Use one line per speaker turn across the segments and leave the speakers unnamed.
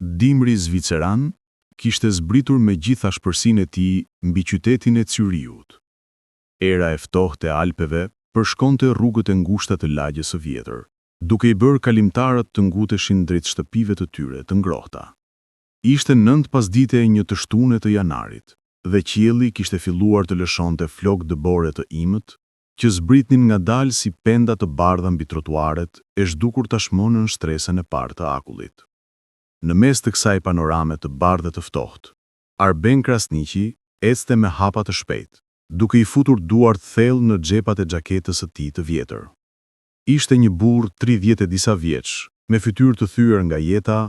dimri zviceran kishte zbritur me gjithë ashpërsinë e tij mbi qytetin e Cyriut. Era e ftohtë e Alpeve përshkonte rrugët e ngushta të lagjes së vjetër, duke i bërë kalimtarët të nguteshin drejt shtëpive të tyre të ngrohta. Ishte 9 pasdite e një të shtunë të janarit, dhe qielli kishte filluar të lëshonte flokë dëbore të imët, që zbritnin ngadalë si penda të bardha mbi trotuaret, e zhdukur tashmë në shtresën e parë të akullit. Në mes të kësaj panorame të bardhë të ftohtë, Arben Krasniqi ecte me hapa të shpejtë, duke i futur duart thellë në xhepat e xhaketës së tij të vjetër. Ishte një burr 30 e disa vjeç, me fytyrë të thyer nga jeta,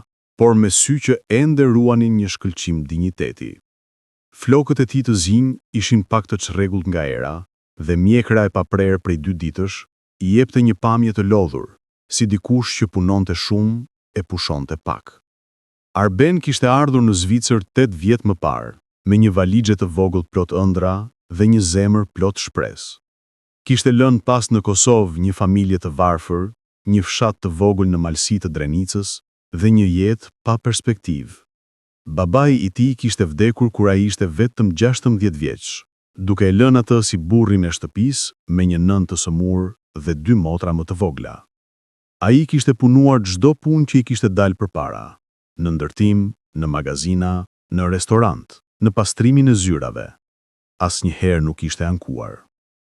por me sy që ende ruanin një shkëlqim dinjiteti. Flokët e tij të zinj ishin pak të çrregullt nga era, dhe mjekra e paprerë prej 2 ditësh i jepte një pamje të lodhur, si dikush që punonte shumë e pushonte pak. Arben kishte ardhur në Zvicër 8 vjet më parë, me një valixhe të vogël plot ëndra dhe një zemër plot shpresë. Kishte lënë pas në Kosovë një familje të varfër, një fshat të vogël në malsi të Drenicës dhe një jetë pa perspektivë. Babai i tij kishte vdekur kur ai ishte vetëm 16 vjeç, duke e lënë atë si burrin e shtëpisë me një nënë të sëmurë dhe 2 motra më të vogla. Ai kishte punuar çdo punë që i kishte dalë përpara, në ndërtim, në magazina, në restorant, në pastrimin e zyrave. Asnjëherë nuk ishte ankuar.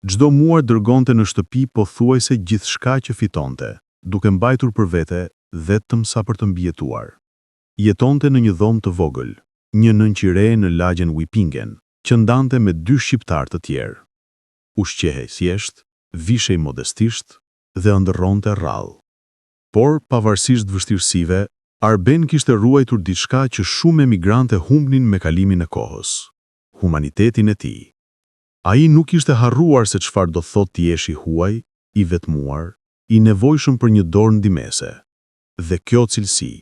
Çdo muaj dërgonte në shtëpi pothuajse gjithçka që fitonte, duke mbajtur për vete vetëm sa për të mbijetuar. Jetonte në një dhomë të vogël, një nënqire në lagjen Wipingen, që ndante me 2 shqiptar të tjerë. Ushqehej thjesht, vishej modestisht dhe ëndërronte rrallë. Por, pavarësisht vështirësive, Arben kishte ruajtur diçka që shumë emigrante humbnin me kalimin e kohës: humanitetin e tij. Ai nuk ishte harruar se çfarë do thotë të jesh i huaj, i vetmuar, i nevojshëm për një dorë ndihmëse. Dhe kjo cilësi,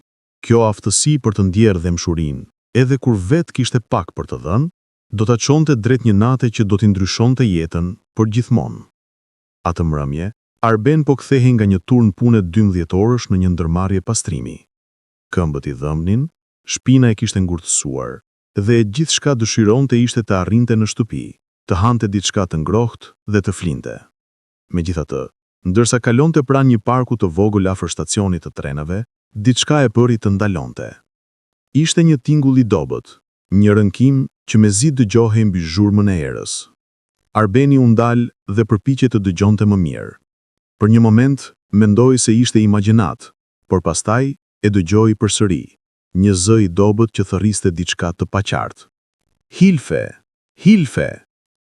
kjo aftësi për të ndjerë dëmshurinë, edhe kur vetë kishte pak për të dhënë, do ta çonte drejt një nate që do t'i ndryshonte jetën për gjithmonë. Atë mbrëmje, Arben po kthehej nga një turn pune 12 orësh në një ndërmarrje pastrimi. Këmbët i dhëmnin, shpina e kishte ngurtësuar, dhe e gjithçka dëshironte ishte të arrinte në shtëpi, të hante diçka të ngrohtë dhe të flinte. Megjithatë, ndërsa kalonte pranë një parku të vogël afër stacionit të trenave, diçka e bëri të ndalonte. Ishte një tingull i dobët, një rënkim që mezi dëgjohej mbi zhurmën e erës. Arbeni u ndal dhe përpiqej të dëgjonte më mirë. Për një moment mendoi se ishte imagjinat, por pastaj e dëgjoi përsëri, një zë i dobët që thërriste diçka të paqartë. Hilfe, Hilfe.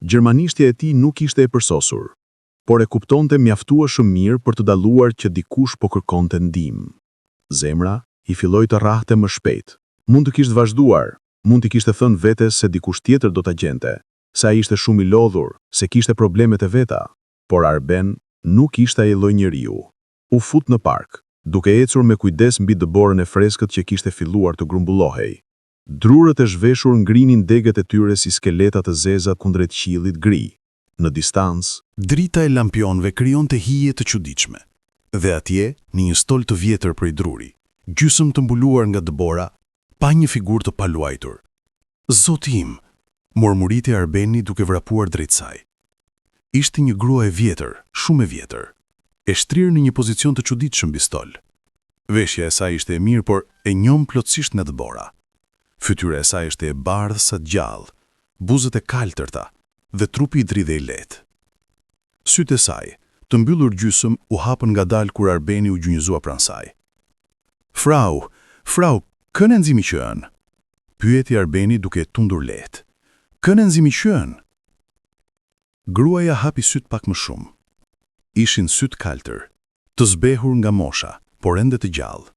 Gjermanishtja e tij nuk ishte e përsosur, por e kuptonte mjaftueshëm mirë për të dalluar që dikush po kërkonte ndihmë. Zemra i filloi të rrahte më shpejt. Mund të kishte vazhduar, mund të kishte thënë vetes se dikush tjetër do ta gjente, se ai ishte shumë i lodhur, se kishte problemet e veta, por Arben nuk ishte ai lloj njeriu. U fut në park, duke ecur me kujdes mbi dëborën e freskët që kishte filluar të grumbullohej. Drurët e zhveshur ngrinin degët e tyre si skeleta të zeza kundrejt qiellit gri. Në distancë, drita e lampionëve krijonte hije të çuditshme. Dhe atje, në një stol të vjetër prej druri, gjysmë të mbuluar nga dëbora, pa një figurë të paluajtur. Zoti im, murmuriti Arbeni duke vrapuar drejt saj. Ishte një grua e vjetër, shumë e vjetër, e shtrirë në një pozicion të çuditshëm mbi stol. Veshja e saj ishte e mirë, por e njom plotësisht nga dëbora. Fytyra e saj ishte e bardhë sa gjallë, buzët e kaltërta dhe trupi i dridhej lehtë. Sytë e saj, të mbyllur gjysmë, u hapën ngadalë kur Arbeni u gjunjëzua pranë saj. Frau, können Sie mich hören? Pyeti Arbeni duke tundur lehtë. Können Sie mich hören? Gruaja hapi sytë pak më shumë. Ishin sytë kaltër, të zbehur nga mosha, por ende të gjallë.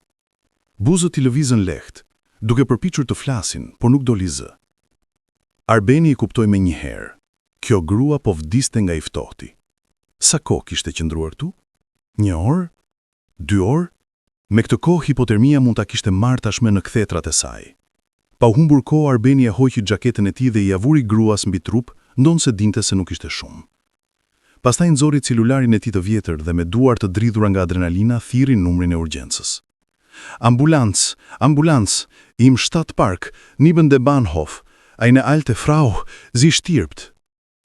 Buzët i lëvizën lehtë, duke përpiqur të flasin, por nuk doli zë. Arbeni i kuptoi me njëherë, kjo grua po vdiste nga i ftohti. Sa kohë kishte qëndruar tu? 1 orë? 2 orë? Me këtë kohë hipotermia mund ta kishte marrë tashmë në kthetrat e saj. Pa u humbur kohë, Arbeni e hoqi xhaketën e tij dhe i avuri gruas mbi trup, ndonse dinte se nuk ishte shumë. Pastaj nxori celularin e tij të vjetër dhe me duar të dridhura nga adrenalina thirri numrin e urgjencës.
Ambulancë, im Stadtpark, neben der Bahnhof, eine alte Frau, sie stirbt.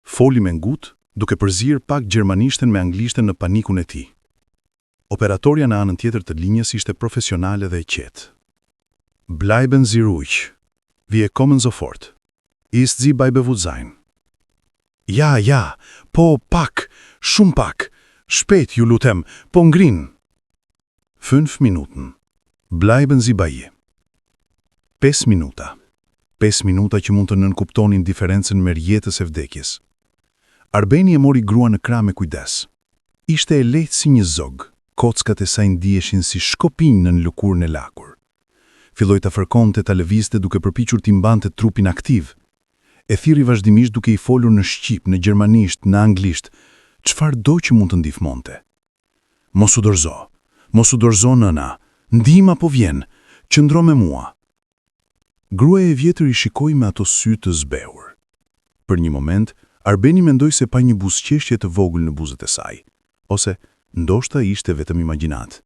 Foli me ngut, duke përzir pak gjermanishten me anglishten në panikun e tij. Operatorja në anën tjetër të linjës ishte profesionale dhe e qetë. Bleiben Sie ruhig. Wir kommen sofort. Ist Sie bei Bewusstsein? Ja, po pak, shumë pak. Shpejt, ju lutem, po ngrin. 5 Minuten. Bleiben Sie bei ihr. 5 minuta. 5 minuta që mund të nënkuptonin diferencën me jetës e vdekjes. Arbeni e mori grua në krah me kujdes. Ishte e lehtë si një zog, kockat e saj ndieshin si shkopinj në lëkurën e lakur. Filloi të fërkonte, ta lëvizte duke përpiqur t'i mbante trupin aktiv. E thirri vazhdimisht duke i folur në shqip, në gjermanisht, në anglisht, çfarë do që mund të ndihmonte. Mos u dorëzo nëna, ndihma po vjen, qëndro me mua. Gruaja e vjetër i shikoi me ato sy të zbehur. Për një moment, Arbeni mendoi se pa një buzëqeshje të vogël në buzët e saj, ose ndoshta ishte vetëm imagjinat.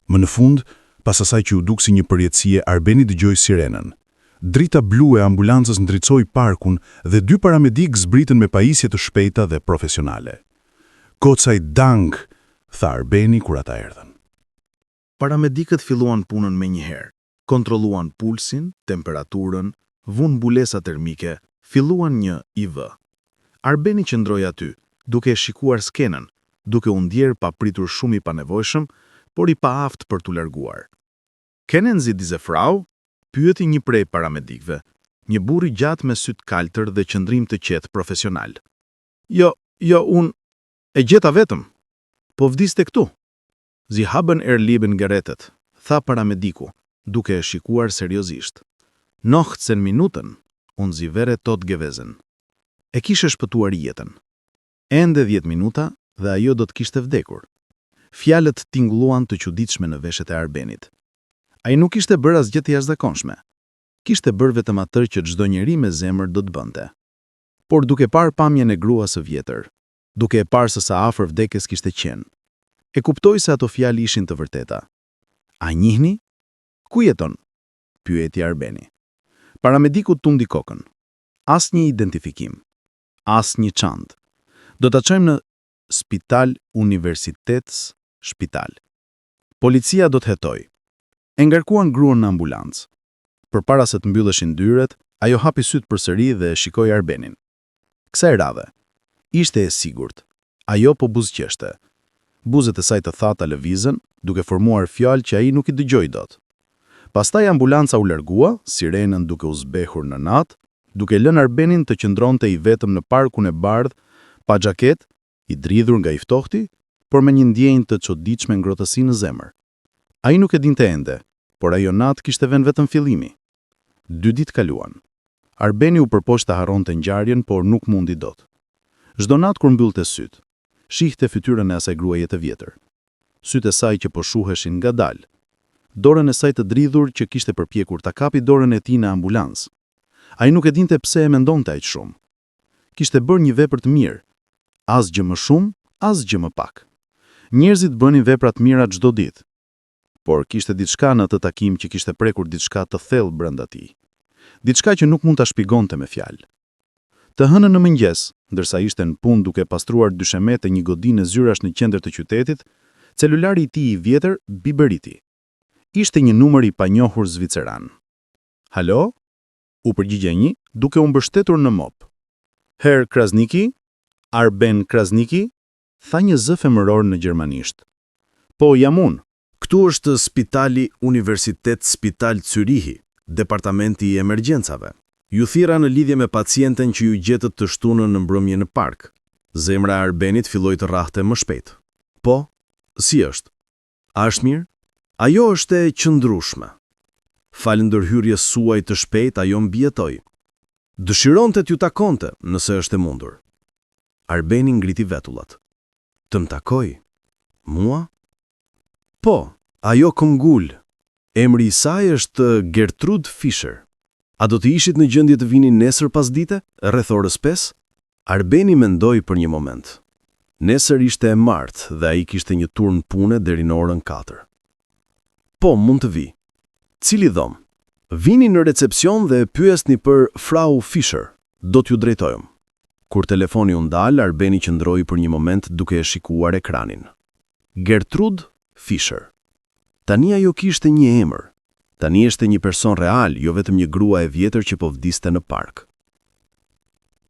Më në fund, pas asaj që u duk si një përjetësie, Arbeni dëgjoi sirenën. Drita blu e ambulancës ndricoi parkun dhe 2 paramedik zbritën me pajisje të shpejta dhe profesionale. Kocaj dang, tha Arbeni kur ata erdhën.
Paramedikët filluan punën me njëherë. Kontrolluan pulsin, temperaturën, vun mbulesa termike, filluan një IV. Arbeni qëndroi aty, duke shikuar skenën, duke u ndjer pa pritur shumë i panevojshëm, por i paaft për t'u larguar. "Kennen Sie diese Frau?" pyeti një prej paramedikëve, një burr i gjatë me sy të kaltër dhe qëndrim të qetë profesional. Jo, unë e gjeta vetëm. Po vdiste këtu." "Sie haben ihr Leben gerettet", tha paramediku, duke e shikuar seriozisht. "Noch 10 Minuten und sie wäre tot gewesen." E kishe shpëtuar jetën. Ende 10 minuta dhe ajo do të kishte vdekur. Fjalët tingulluan të çuditshme në veshët e Arbenit. Ai nuk ishte bërë asgjë të jashtëzakonshme. Kishte bërë vetëm atë që çdo njeri me zemër do të bënte. Por duke parë pamjen e gruas së vjetër, duke e parë se sa afër vdekjes kishte qenë, e kuptoi se ato fjalë ishin të vërteta. "A njihni? Ku jeton?" pyeti Arbeni. Paramediku tundi kokën. "Asnjë identifikim. Asnjë çantë. Do ta çojmë në Spital Universitets Spital. Policia do të hetoj." E ngarkuan gruan në ambulancë. Përpara se të mbylleshin dyret, ajo hapi syt përsëri dhe e shikoi Arbenin. Kësaj radhe, ishte e sigurt. Ajo po buzëqeshte. Buzët e saj të thata lëvizën, duke formuar fjalë që ai nuk i dëgjoi dot. Pastaj ambulanca u largua, sirenën duke u zbehur në natë, duke lënë Arbenin të qëndronte i vetëm në parkun e bardhë, pa xhaketë, i dridhur nga i ftohti, por me një ndjenjë të çuditshme ngrohtësi në zemër. Ai nuk e dinte ende, por ajo natë kishte vënë vetëm fillimi. 2 ditë kaluan. Arbeni u përpoq të harronte ngjarjen, por nuk mundi dot. Çdo natë kur mbyllte syt, shihte fytyrën e asaj gruaje të vjetër. Sytë e saj që po shuheshin ngadalë. Dorën e saj të dridhur që kishte përpjekur ta kapi dorën e tij në ambulancë. Ai nuk e dinte pse e mendonte aq shumë. Kishte bërë një vepër të mirë, asgjë më shumë, asgjë më pak. Njerëzit bënin vepra të mira çdo ditë, por kishte diçka në atë takim që kishte prekur diçka të thellë brenda tij. Diçka që nuk mund ta shpjegonte me fjalë. Të hënën në mëngjes, ndërsa ishte në punë duke pastruar dyshemet e një godinë zyrash në qendër të qytetit, celulari i tij i vjetër biberiti. Ishte një numër i panjohur zviceran. "Halo?" u përgjigja një, duke u mbështetur në mop. "Herr Krasniki? Arben Krasniki?" tha një zë femëror në gjermanisht. "Po, jam unë. Këtu është Spitali Universitet Spital Zürichi, departamenti i emergjencave. Ju thira në lidhje me pacienten që ju gjetët të shtunën në mbrëmje në park." Zemra e Arbenit filloi të rrahte më shpejt. "Po, si është? A është mirë?" "Ajo është e qëndrueshme. Falëndërhyrjes suaj të shpejt ajo mbijetoi. Dëshironte t'ju takonte, nëse është e mundur." Arbeni ngriti vetullat. "Të më takoj? Mua?" "Po, ajo këmbgul. Emri i saj është Gertrud Fischer. A do të ishit në gjendje të vini nesër pas dite, rreth orës 5? Arbeni mendoi për një moment. Nesër ishte e martë dhe ai kishte një turn pune deri në orën 4.
Po, mund të vi. Cili dhomë? Vini në recepcion dhe pyesni për Frau Fischer. Do t'ju drejtojmë. Kur telefoni u ndal, Arbeni qëndroi për një moment duke e shikuar ekranin. Gertrud Fischer. Tani ajo kishte një emër. Tani ishte një person real, jo vetëm një grua e vjetër që po vdiste në park.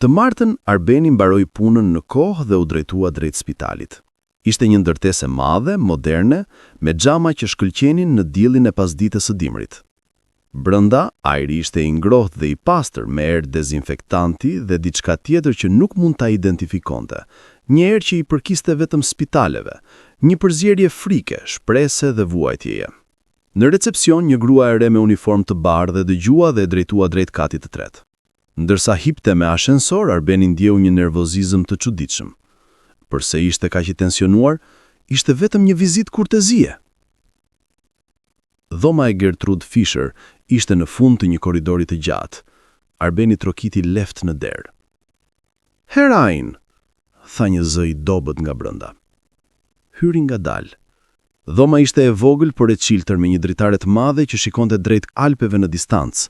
Të martën, Arbeni mbaroi punën në kohë dhe u drejtua drejt spitalit. Ishte një ndërtesë e madhe, moderne, me xhama që shkëlqenin në diellin e pasdites së dimrit. Brenda, ajri ishte i ngrohtë dhe i pastër me erë dezinfektanti dhe diçka tjetër që nuk mund ta identifikonte. Një erë që i përkiste vetëm spitaleve, një përzierje frike, shprese dhe vuajtjeje. Në recepcion, një grua e re me uniformë të bardhë dëgjua dhe drejtua drejt katit të tretë. Ndërsa hipte me ashensor, Arbeni ndjeu një nervozizëm të çuditshëm. Përse ishte kaq i tensionuar, ishte vetëm një vizitë kurtezie. Dhoma e Gertrud Fischer ishte në fund të një korridori të gjatë. Arbeni trokiti left në derë. "Herain," tha një zë i dobët nga brenda. Hyri ngadalë. Dhoma ishte e vogël por e çiltër me një dritare të madhe që shikonte drejt Alpeve në distancë.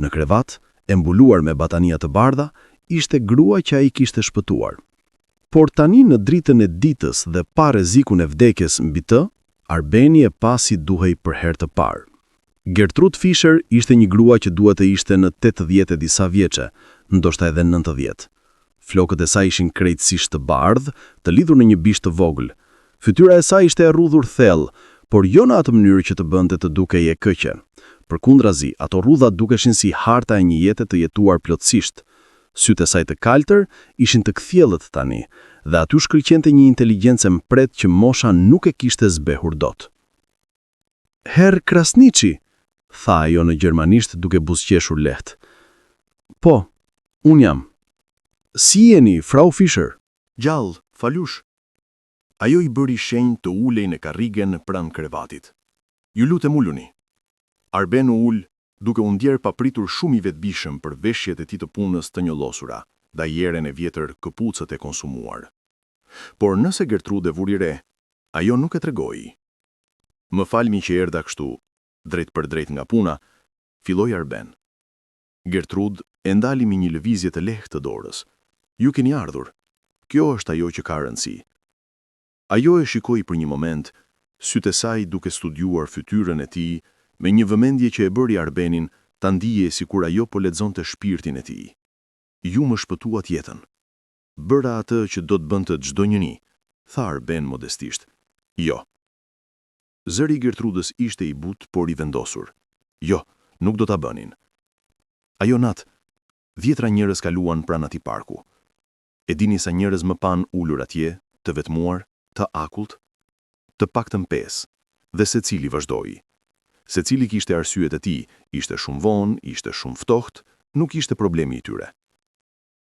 Në krevat, e mbuluar me batania të bardha, ishte grua që ai kishte shpëtuar. Por tani në dritën e ditës dhe pa rrezikun e vdekjes mbi të, Arbeni e pasi duhej për herë të parë. Gertrud Fischer ishte një grua që duhet të ishte në 80 e disa vjeçe, ndoshta edhe 90. Flokët e saj ishin krejtësisht të bardhë, të lidhur në një bishtë të vogël. Fytyra e saj ishte e rrudhur thellë, por jo në atë mënyrë që të bënte të dukej e këqe. Përkundrazi, ato rrudha dukeshin si harta e një jete të jetuar plotësisht. Sytë e saj të kaltër ishin të kthjellët tani, dhe aty shkëlqente një inteligjencë mpret që mosha nuk e kishte zbehur dot. "Herr Krasniqi," tha ajo në gjermanisht duke buzëqeshur lehtë. "Po, unë jam. Si jeni, Frau Fischer?"
"Gjallë, falush." Ajo i bëri shenjë të ulej në karrigen pranë krevatit. "Ju lutem uluni." Arben u ul, duke u ndjerë papritur shumë i vetbishëm për veshjet e tij të punës të njollosura, dajeren e vjetër, këpucët e konsumuar. Por nëse Gertrude vuri re, ajo nuk e tregoi. "Më falmi që erdha kështu, drejt për drejt nga puna," filloi Arben. Gertrud e ndali me një lëvizje të lehtë të dorës. "Ju keni ardhur. Kjo është ajo që ka rëndësi." Ajo e shikoi për një moment, sytë e saj duke studiuar fytyrën e tij, me një vëmendje që e bëri Arbenin ta ndije sikur ajo po lexonte shpirtin e tij. "Ju më shpëtuat jetën. Bëra atë që do të bënte çdo njeri," tha Arben modestisht. "Jo." Zëri i Gertrudës ishte i butë por i vendosur. "Jo, nuk do ta bënin." Ajo natë, 10 njerëz kaluan pranë atij parku. E dini sa njerëz më pan ulur atje, të vetmuar, të akullt? Të paktën 5, dhe secili vazhdoi. Secili kishte arsyet e tij, ishte shumë vonë, ishte shumë ftohtë, nuk ishte problemi i tyre.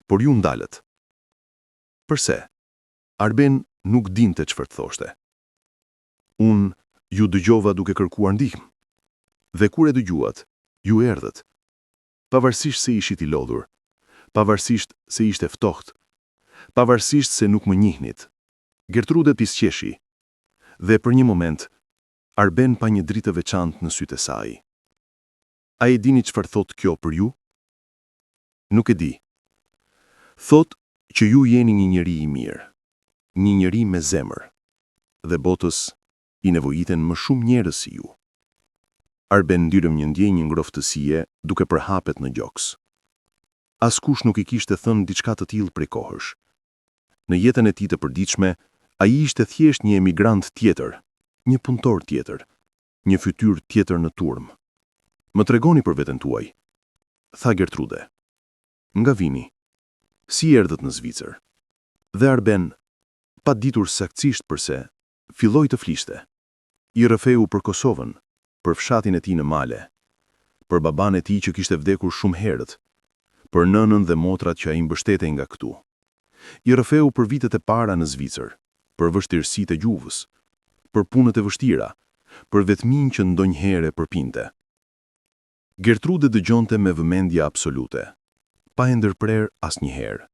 Por ju ndalët. Përse? Arben nuk dinte çfarë thoshte. "Unë ju dëgjova duke kërkuar ndihmë. Dhe kur e dëgjuat, ju erdhët. Pavarësisht se ishit i lodhur, pavarësisht se ishte ftohtë, pavarësisht se nuk më njihnit." Gertrude pisqeshi, dhe për një moment, Arben pa një dritë të veçantë në sytë e saj. "A e dini çfarë thot kjo për ju?" "Nuk e di." "Thot që ju jeni një njeri i mirë, një njeri me zemër, dhe botës i nevojiten më shumë njerëz si ju." Arben ndyrëm një ndjenjë ngroftësie duke përhapet në gjoks. Askush nuk i kishte thënë diçka të tillë prej kohësh. Në jetën e tij të përditshme, ai ishte thjesht një emigrant tjetër, një punëtor tjetër, një fytyrë tjetër në turm. "Më tregoni për veten tuaj," tha Gertrude. "Nga vini? Si erdhët në Zvicër?" Dhe Arben, pa ditur saktësisht përse, filloi të fliste. I rrëfeu për Kosovën, për fshatin e tij në male, për baban e tij që kishte vdekur shumë herët, për nënën dhe motrat që ai mbështetej nga këtu. I rrëfeu për vitet e para në Zvicër, për vështirësitë e gjuhës, për punët e vështira, për vetminë që ndonjëherë përpinte. Gertrude dëgjonte me vëmendje absolute, pa e ndërprer asnjëherë.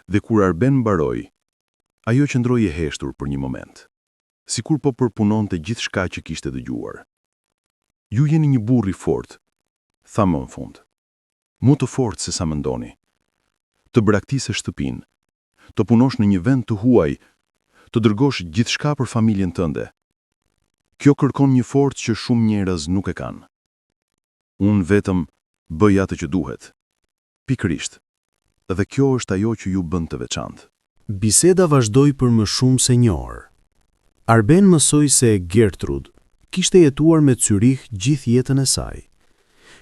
Dhe kur Arben mbaroi, ajo qëndroi e heshtur për një moment, sikur po përpunonte gjithçka që kishte dëgjuar.
Ju jeni një burr i fortë, tha më në fund. Mu të fortë se sa mendoni. Të braktisë shtëpinë, të punosh në një vend të huaj, të dërgosh gjithçka për familjen tënde. Kjo kërkon një forcë që shumë njerëz nuk e kanë. Unë vetëm bëj atë që duhet. Pikërisht. Dhe kjo është ajo që ju bën të veçantë.
Biseda vazhdoi për më shumë se një orë. Arben mësoi se Gertrud kishte jetuar me Zürich gjithë jetën e saj.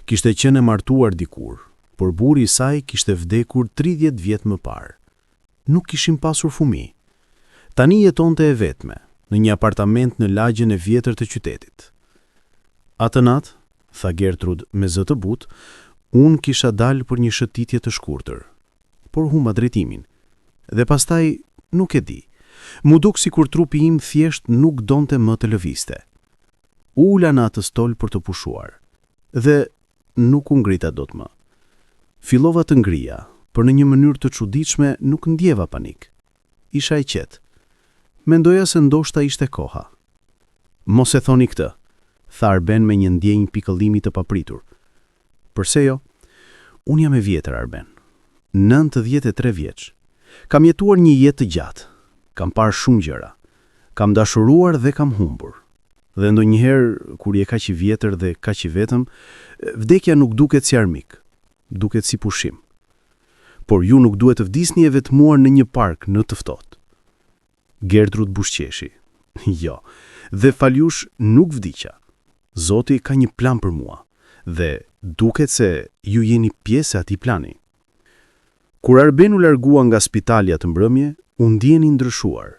Kishte qenë e martuar dikur, por burri i saj kishte vdekur 30 vjet më parë. Nuk kishin pasur fëmijë. Tani jetonte e vetme, në një apartament në lagjen e vjetër të qytetit. Atë natë, tha Gertrud me zë të butë, unë kisha dalë për një shëtitje të shkurtër, por humba drejtimin. Dhe pastaj, nuk e di, mu duk si kur trupi im thjesht nuk donte më të lëviste. Ula në atë stol për të pushuar, dhe nuk u ngrita dot më. Fillova të ngrija, por në një mënyrë të çuditshme nuk ndjeva panik. Isha i qetë. Mendoja se ndoshta ishte koha. Mos e thoni këtë, tha Arben me një ndjenjë pikëllimi të papritur. Përse jo? Unë jam e vjetër, Arben. 93 vjeç. Kam jetuar një jetë të gjatë. Kam parë shumë gjëra. Kam dashuruar dhe kam humbur. Dhe ndonjëherë, kur je kaq i vjetër dhe kaq i vetëm, vdekja nuk duket si armik, duket si pushim. Por ju nuk duhet të vdisni e vetmuar në një park në të ftohtë. Gertrud bushqeshi. Jo, dhe faljush nuk vdiqa. Zoti ka një plan për mua, dhe duket se ju jeni pjesë e atij plani. Kur Arben u largua nga spitali atë mbrëmje, u ndjeni ndryshuar.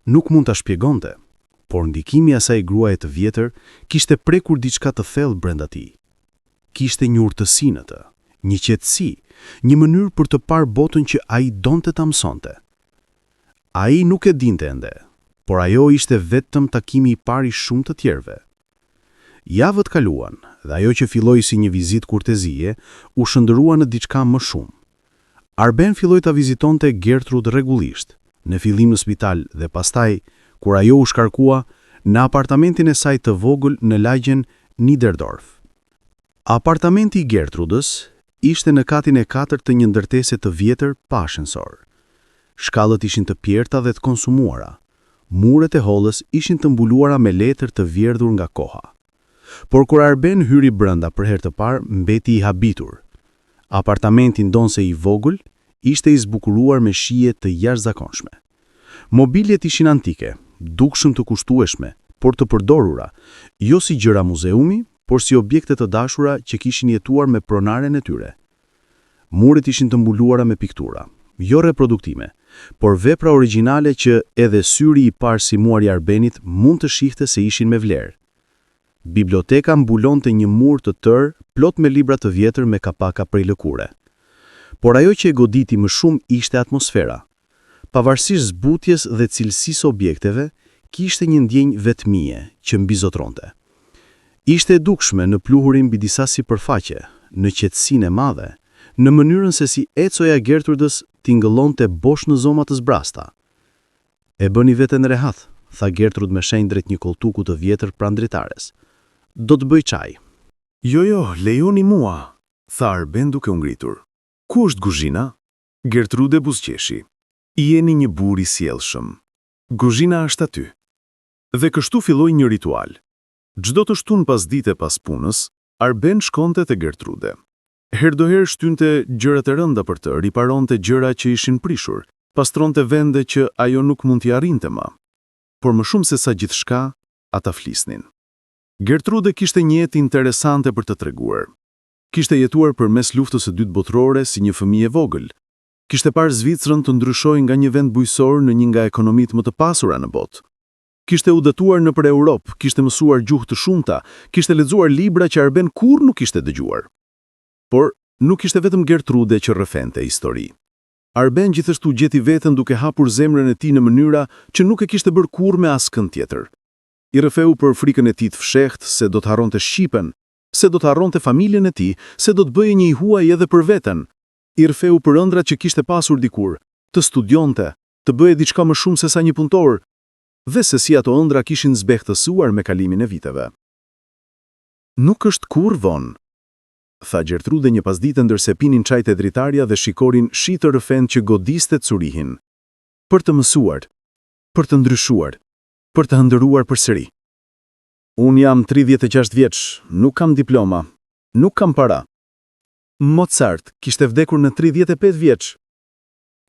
Nuk mund ta shpjegonte, por ndikimi i asaj gruaje të vjetër kishte prekur diçka të thellë brenda tij. Kishte një urtësi në të, një qetësi, një mënyrë për të parë botën që ai donte ta mësonte. Ai nuk e dinte ende, por ajo ishte vetëm takimi i parë i shumë të tjerëve. Javët kaluan, dhe ajo që filloi si një vizitë kurtezie u shndërua në diçka më shumë. Arben filloi ta vizitonte Gertrud rregullisht, në fillim në spital dhe pastaj, kur ajo u shkarkua, në apartamentin e saj të vogël në lagjen Niederdorf. Apartamenti i Gertrudës ishte në katin e 4 të një ndërtese të vjetër pa ashensor. Shkallët ishin të pjerta dhe të konsumuara. Muret e hollës ishin të mbuluara me letër të vjerdhur nga koha. Por kur Arben hyri brenda për herë të parë, mbeti i habitur. Apartamenti ndonse i vogël ishte i zbukuruar me shije të jashtëzakonshme. Mobiljet ishin antike, dukshëm të kushtueshme, por të përdorura, jo si gjëra muzeumi, por si objekte të dashura që kishin jetuar me pronaren e tyre. Muret ishin të mbuluara me piktura, jo reproduktime, por vepra origjinale që edhe syri i parsimuar i Arbenit mund të shihte se ishin me vlerë. Biblioteka mbulonte një mur të tërë, plot me libra të vjetër me kapaka prej lëkure. Por ajo që e goditi më shumë ishte atmosfera. Pavarësisht zbutjes dhe cilësisë objekteve, kishte një ndjenjë vetmie që mbizotronte. Ishte e dukshme në pluhurin mbi disa sipërfaqe, në qetësinë e madhe, në mënyrën se si ecoja Gertrudës tingëllonte bosh në zoma të zbrasta. E bëni veten rehat, tha Gertrud me shenjë drejt një koltuku të vjetër pranë dritares. Do të bëj çaj.
Jo, lejoni mua, tha Arben duke u ngritur. Ku është Guzhina? Gertrude buzëqeshi. Jeni një burr i sjellshëm. Guzhina është aty. Dhe kështu filloi një ritual. Çdo të shtunë pas dite pas punës, Arben shkonte te Gertrude. Herdoherë shtynte gjërat e rënda për të, riparonte gjëra që ishin prishur, pastronte vende që ajo nuk mund t'i arrinte më. Por më shumë se sa gjithçka, ata flisnin. Gertrude kishte një jetë interesante për të treguar. Kishte jetuar përmes luftës së dytë botërore si një fëmijë e vogël. Kishte parë Zvicrën të ndryshojë nga një vend bujësor në një nga ekonomitë më të pasura në botë. Kishte udhëtuar nëpër Europë, kishte mësuar gjuhë të shumta, kishte lexuar libra që Arben kurrë nuk kishte dëgjuar. Por nuk ishte vetëm Gertrude që rrëfente histori. Arben gjithashtu gjeti veten duke hapur zemrën e tij në mënyra që nuk e kishte bërë kurrë me askënd tjetër. I rrëfeu për frikën e tij të fshehtë se do të harronte shqipen, se do të harronte familjen e tij, se do të bëje një i huaj edhe për veten. I rrëfeu për ëndrat që kishte pasur dikur, të studionte, të bëje diçka më shumë se sa një punëtor, dhe se si ato ëndra kishin zbehtësuar me kalimin e viteve. Nuk është kur vonë, tha Gjertrude një pasditë ndërse pinin çaj te dritarja dhe shikorin shi të rëfen që godiste Curihin. Për të mësuar, për të ndryshuar, për të hëndëruar përsëri. Unë jam 36 vjeç, nuk kam diploma, nuk kam para. Mozart kishte vdekur në 35 vjeç.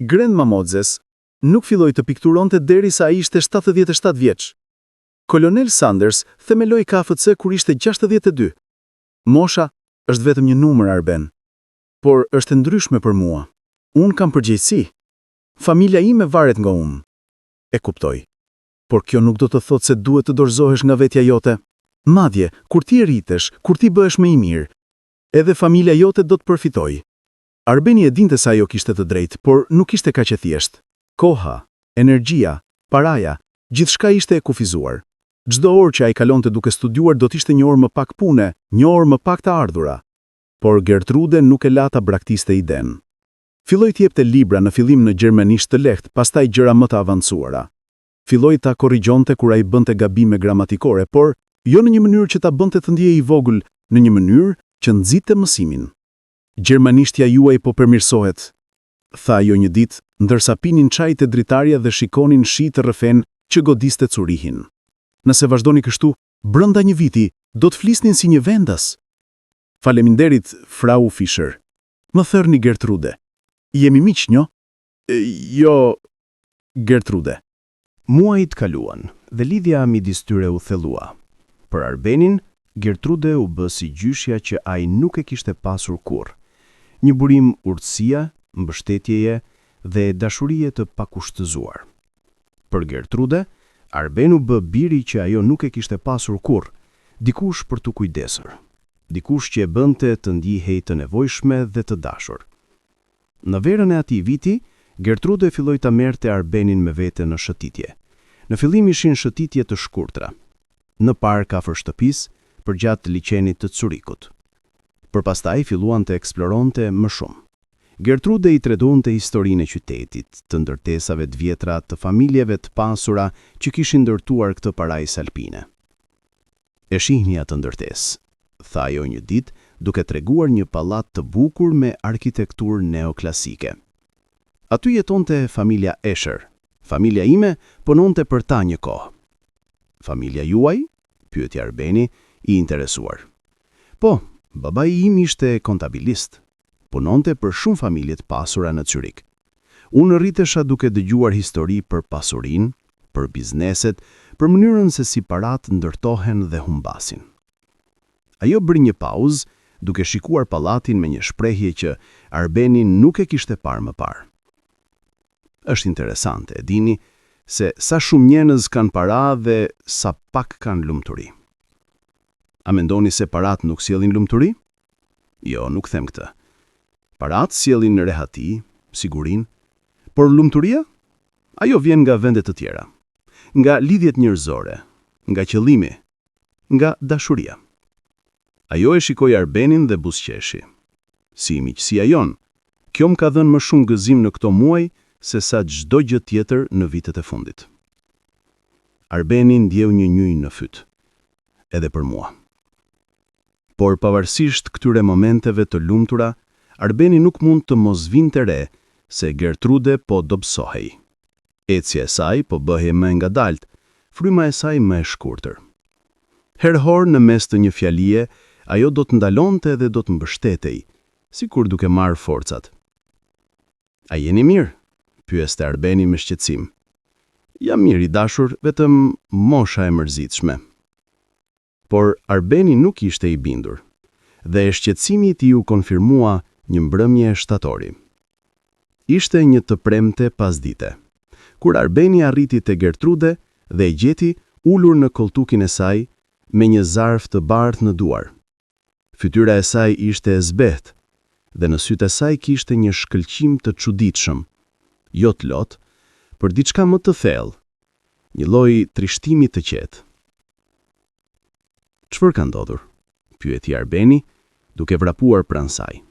Grandma Mozes nuk filloi të pikturonte derisa ai ishte 77 vjeç. Kolonel Sanders themeloi KFC kur ishte 62. Mosha është vetëm një numër, Arben. Por është e ndryshme për mua. Unë kam përgjegjësi. Familja ime varet nga unë. E kuptoj. Por kjo nuk do të thotë se duhet të dorëzohesh nga vetja jote. Madje, kur ti rritesh, kur ti bëhesh më i mirë, edhe familja jote do të përfitojë. Arbeni e dinte se ajo kishte të drejtë, por nuk ishte kaq e thjeshtë. Koha, energjia, paraja, gjithçka ishte e kufizuar. Çdo orë që ai kalonte duke studiuar do të ishte një orë më pak pune, një orë më pak të ardhura. Por Gertrude nuk e la ta braktiste iden. Filloi të jepte libra në fillim në gjermanisht të lehtë, pastaj gjëra më të avancuara. Filloi ta korrigjonte kur ai bënte gabime gramatikore, por jo në një mënyrë që ta bënte të ndjehej i vogël, në një mënyrë që nxite mësimin. Gjermanishtja juaj po përmirësohet, tha ajo një ditë, ndërsa pinin çaj te dritarja dhe shikonin shi të rrëfen që godiste Curihin. Nëse vazhdoni kështu, brenda një viti do të flisnin si një vendas. Faleminderit, Frau Fischer. Më thërni Gertrude. Jemi miq, njo? Jo, Gertrude.
Muajt kaluan dhe lidhja midis tyre u thellua. Për Arbenin, Gertrude u bë si gjyshja që ai nuk e kishte pasur kurrë. Një burim urtësia, mbështetjeje dhe dashurie të pakushtëzuar. Për Gertrude, Arben u bë biri që ajo nuk e kishte pasur kurrë, dikush për të kujdesur, dikush që e bënte të ndihej të nevojshme dhe të dashur. Në verën e atij viti, Gertrude filloi ta merrte Arbenin me vete në shëtitje. Në fillim ishin shëtitje të shkurtra, në park afër shtëpisë, përgjatë liçenit të Curikut. Përpastaj filluan të eksploronte më shumë. Gertrude i tredonte historinë e qytetit, të ndërtesave të vjetra, të familjeve të pasura që kishin ndërtuar këtë parajsë alpine. E shihni atë ndërtesë, tha ajo një ditë, duke treguar një pallat të bukur me arkitekturë neoklasike. Aty jetonte familja Escher. Familja ime punonte për ta një kohë. Familja juaj? Pyeti Arbeni, i interesuar. Po, babai im ishte kontabilist. Punonte për shumë familje të pasura në Zürich. Unë rritesha duke dëgjuar histori për pasurinë, për bizneset, për mënyrën se si parat ndërtohen dhe humbasin. Ajo bëri një pauzë, duke shikuar pallatin me një shprehje që Arbeni nuk e kishte parë më parë. Është interesante, e dini, se sa shumë njerëz kanë para dhe sa pak kanë lumturi. A mendoni se parat nuk sjellin lumturi? Jo, nuk them këtë. Parat sjellin rehati, sigurinë, por lumturia? Ajo vjen nga vende të tjera, nga lidhjet njerëzore, nga qëllimi, nga dashuria. Ajo e shikoi Arbenin dhe buzëqeshi. Si miqësia jon, kjo më ka dhënë më shumë gëzim në këto muaj se sa çdo gjë tjetër në vitet e fundit. Arbeni ndjeu një njëj në fyt, edhe për mua. Por pavarësisht këtyre momenteve të lumtura, Arbeni nuk mund të mos vinte re se Gertrude po dobësohej. Ecja e saj po bëhej më ngadalt, fryma e saj më e shkurtër. Herëherë në mes të një fjalie, ajo do të ndalonte dhe do të mbështetej, sikur duke marrë forcat. A jeni mirë? Pyeste Arbeni me shqetësim. Jam mirë i dashur, vetëm mosha e mërzitshme. Por Arbeni nuk ishte i bindur, dhe e shqetësimi i tij u konfirmua një mbrëmje shtatori. Ishte një të premte pasdite, kur Arbeni arriti te Gertrude dhe e gjeti ulur në koltukin e saj me një zarf të bardhë në duar. Fytyra e saj ishte e zbehtë dhe në sytë e saj kishte një shkëlqim të çuditshëm, jo të lot, për diçka më të thellë, një lloj trishtimi të qetë. Çfarë ka ndodhur? Pyeti Arbeni, duke vrapuar pranë saj.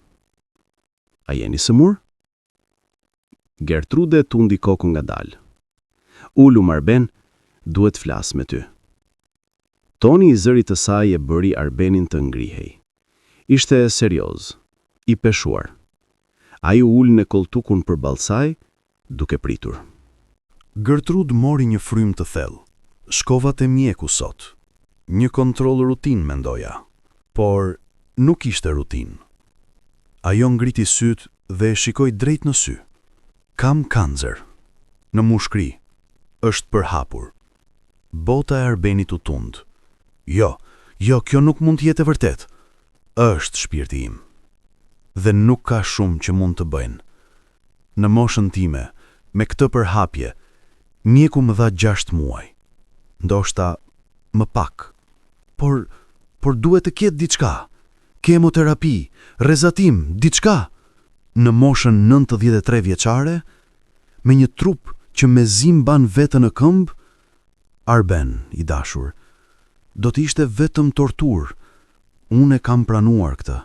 A jeni sëmur? Gertrude tundi kokën ngadalë. Ulum Arben, duhet flas me ty. Toni i zërit të saj e bëri Arbenin të ngrihej. Ishte serioz, i peshuar. Ai u ul në koltukun përballë saj, duke pritur.
Gertrud mori një frym të thellë. Shkova te mjeku sot. Një kontroll rutin, mendoja. Por nuk ishte rutin. Ajo ngriti syt dhe e shikoi drejt në sy. Kam kancer. Në mushkri. Është përhapur. Bota e Arbenit u tund. Jo, kjo nuk mund të jetë e vërtet. Është shpirti im. Dhe nuk ka shumë që mund të bëjnë. Në moshën time, me këtë përhapje, mjeku më dha 6 muaj. Ndoshta më pak. Por duhet të ketë diçka. Kemoterapi, rrezatim, diçka. Në moshën 93 vjeçare, me një trup që me zim ban vetën në këmbë, Arben, i dashur, do të ishte vetëm tortur. Unë e kam pranuar këtë,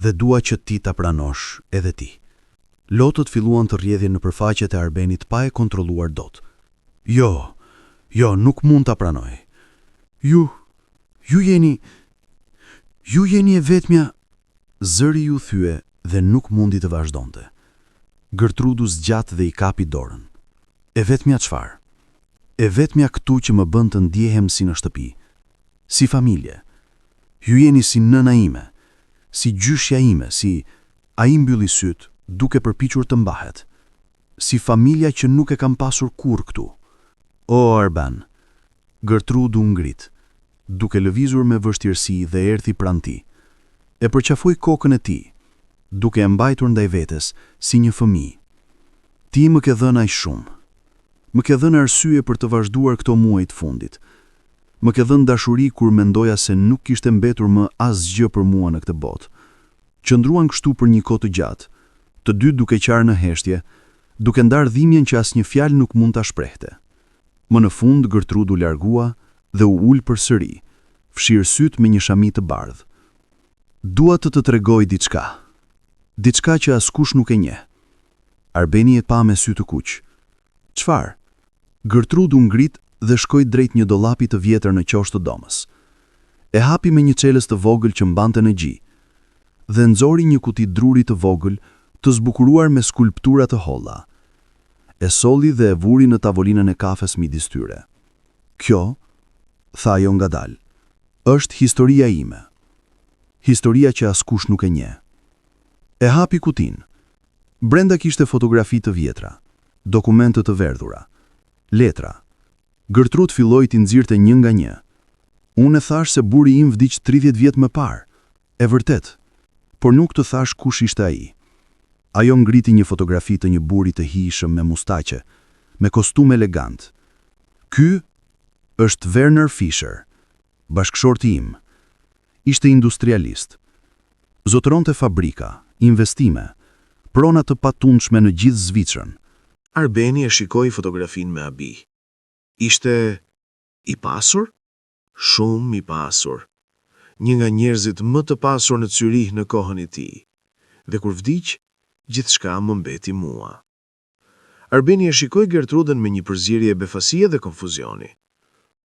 dhe dua që ti ta pranosh edhe ti. Lotët filluan të rrjedhin në përfaqet e Arbenit pa e kontrolluar dot. Jo, nuk mund ta pranoj. Ju jeni e vetmja, zëri ju thye dhe nuk mundi të vazhdonte. Gertrudu zgjat dhe i kapi dorën. E vetmja çfarë? E vetmja këtu që më bën të ndjehem si në shtëpi, si familje. Ju jeni si nëna ime, si gjyshja ime, si ai mbylli syt, duke përpiqur të mbahet, si familja që nuk e kam pasur kur këtu. O Arben, Gertrudu ngrit, duke lëvizur me vështirësi dhe erdhi pranë tij. E përqafoi kokën e tij, duke e mbajtur ndaj vetes si një fëmijë. Ti më ke dhënë aq shumë. Më ke dhënë arsye për të vazhduar këto muaj të fundit. Më ke dhënë dashuri kur mendoja se nuk kishte mbetur më asgjë për mua në këtë botë. Qëndruan kështu për një kohë të gjatë, të dy duke qarë në heshtje, duke ndarë dhimbjen që asnjë fjalë nuk mund ta shprehte. Më në fund Gertrudu largua dhe u ul përsëri, fshir syt me një shami të bardhë. Dua të tregoj diçka. Diçka që askush nuk e njeh. Arbeni e pa me sy të kuq. Çfarë? Gertrudu ngrit dhe shkoi drejt një dollapi të vjetër në qoshtë të domës. E hapi me një çelës të vogël që mbante në gji, dhe nxori një kuti druri të vogël të zbukuruar me skulptura të holla. E solli dhe e vuri në tavolinën e kafes midis tyre. Kjo, tha ajo ngadalë, është historia ime. Historia që askush nuk e njeh. E hapi kutin. Brenda kishte fotografi të vjetra, dokumente të verdhura, letra. Gertrud filloi t'i nxirrte një nga një. Unë e thash se buri im vdiq 30 vjet më parë. E vërtet, por nuk të thash kush ishte ai. Ajo ngriti një fotografi të një buri të hijshëm me mustaqe, me kostum elegant. Ky është Werner Fischer, bashkëshorti im. Ishte industrialist. Zotëronte fabrika, investime, prona të patundshme në gjithë Zvicrën.
Arbeni e shikoi fotografinë me abi. Ishte i pasur? Shumë i pasur. Një nga njerëzit më të pasur në Zyrich në kohën e tij. Dhe kur vdiq, gjithçka më mbeti mua. Arbeni e shikoi Gertrudën me një përzierje befasie dhe konfuzioni.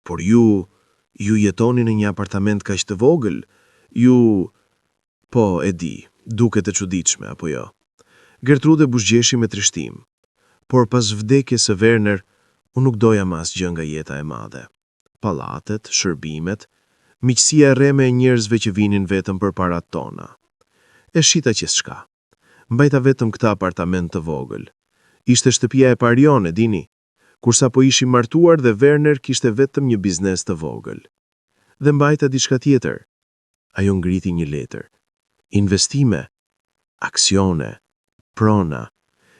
Por ju jetoni në një apartament kaq të vogël? Po, e di, duket e çuditshme apo jo? Gertrude buzëqeshi me trishtim. Por pas vdekjes së Werner, unë nuk doja më asgjë nga jeta e madhe. Pallatet, shërbimet, miqësia e rreme e njerëzve që vinin vetëm për parat tona. E shita gjithçka. Mbajta vetëm këtë apartament të vogël. Ishte shtëpia e parion, e dini, kur sapo ishim martuar dhe Werner kishte vetëm një biznes të vogël. Dhe mbajta diçka tjetër. Ajo ngriti një letër. Investime, aksione, prona,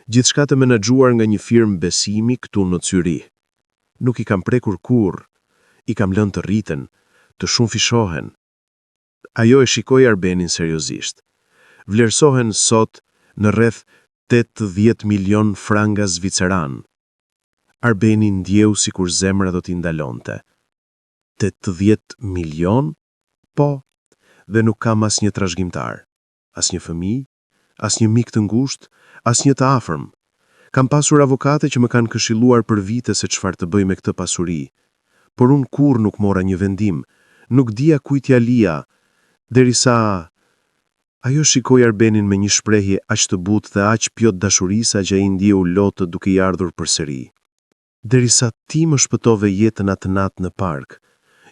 gjithçka të menaxhuar nga një firmë besimi këtu në Zyrich. Nuk i kam prekur kurrë, i kam lënë të rriten, të shumë fishohen. Ajo e shikoi Arbenin seriozisht. Vlerësohen sot në rreth 80 milion franga zviceran. Arbeni ndjeu sikur zemra do t'i ndalonte. 80 milion? Po, dhe nuk kam asnjë trashëgimtar, asnjë fëmijë, asnjë mik të ngushtë, asnjë të afërm. Kam pasur avokate që më kanë këshilluar për vite se çfarë të bëj me këtë pasuri,
por unë kur nuk mora një vendim, nuk dija kujt ja lija, derisa ajo shikoi Arbenin me një shprehje aq të butë dhe aq plot dashurie sa që ai ndjeu lotë duke i ardhur përsëri. Derisa ti më shpëtove jetën atë natë në park.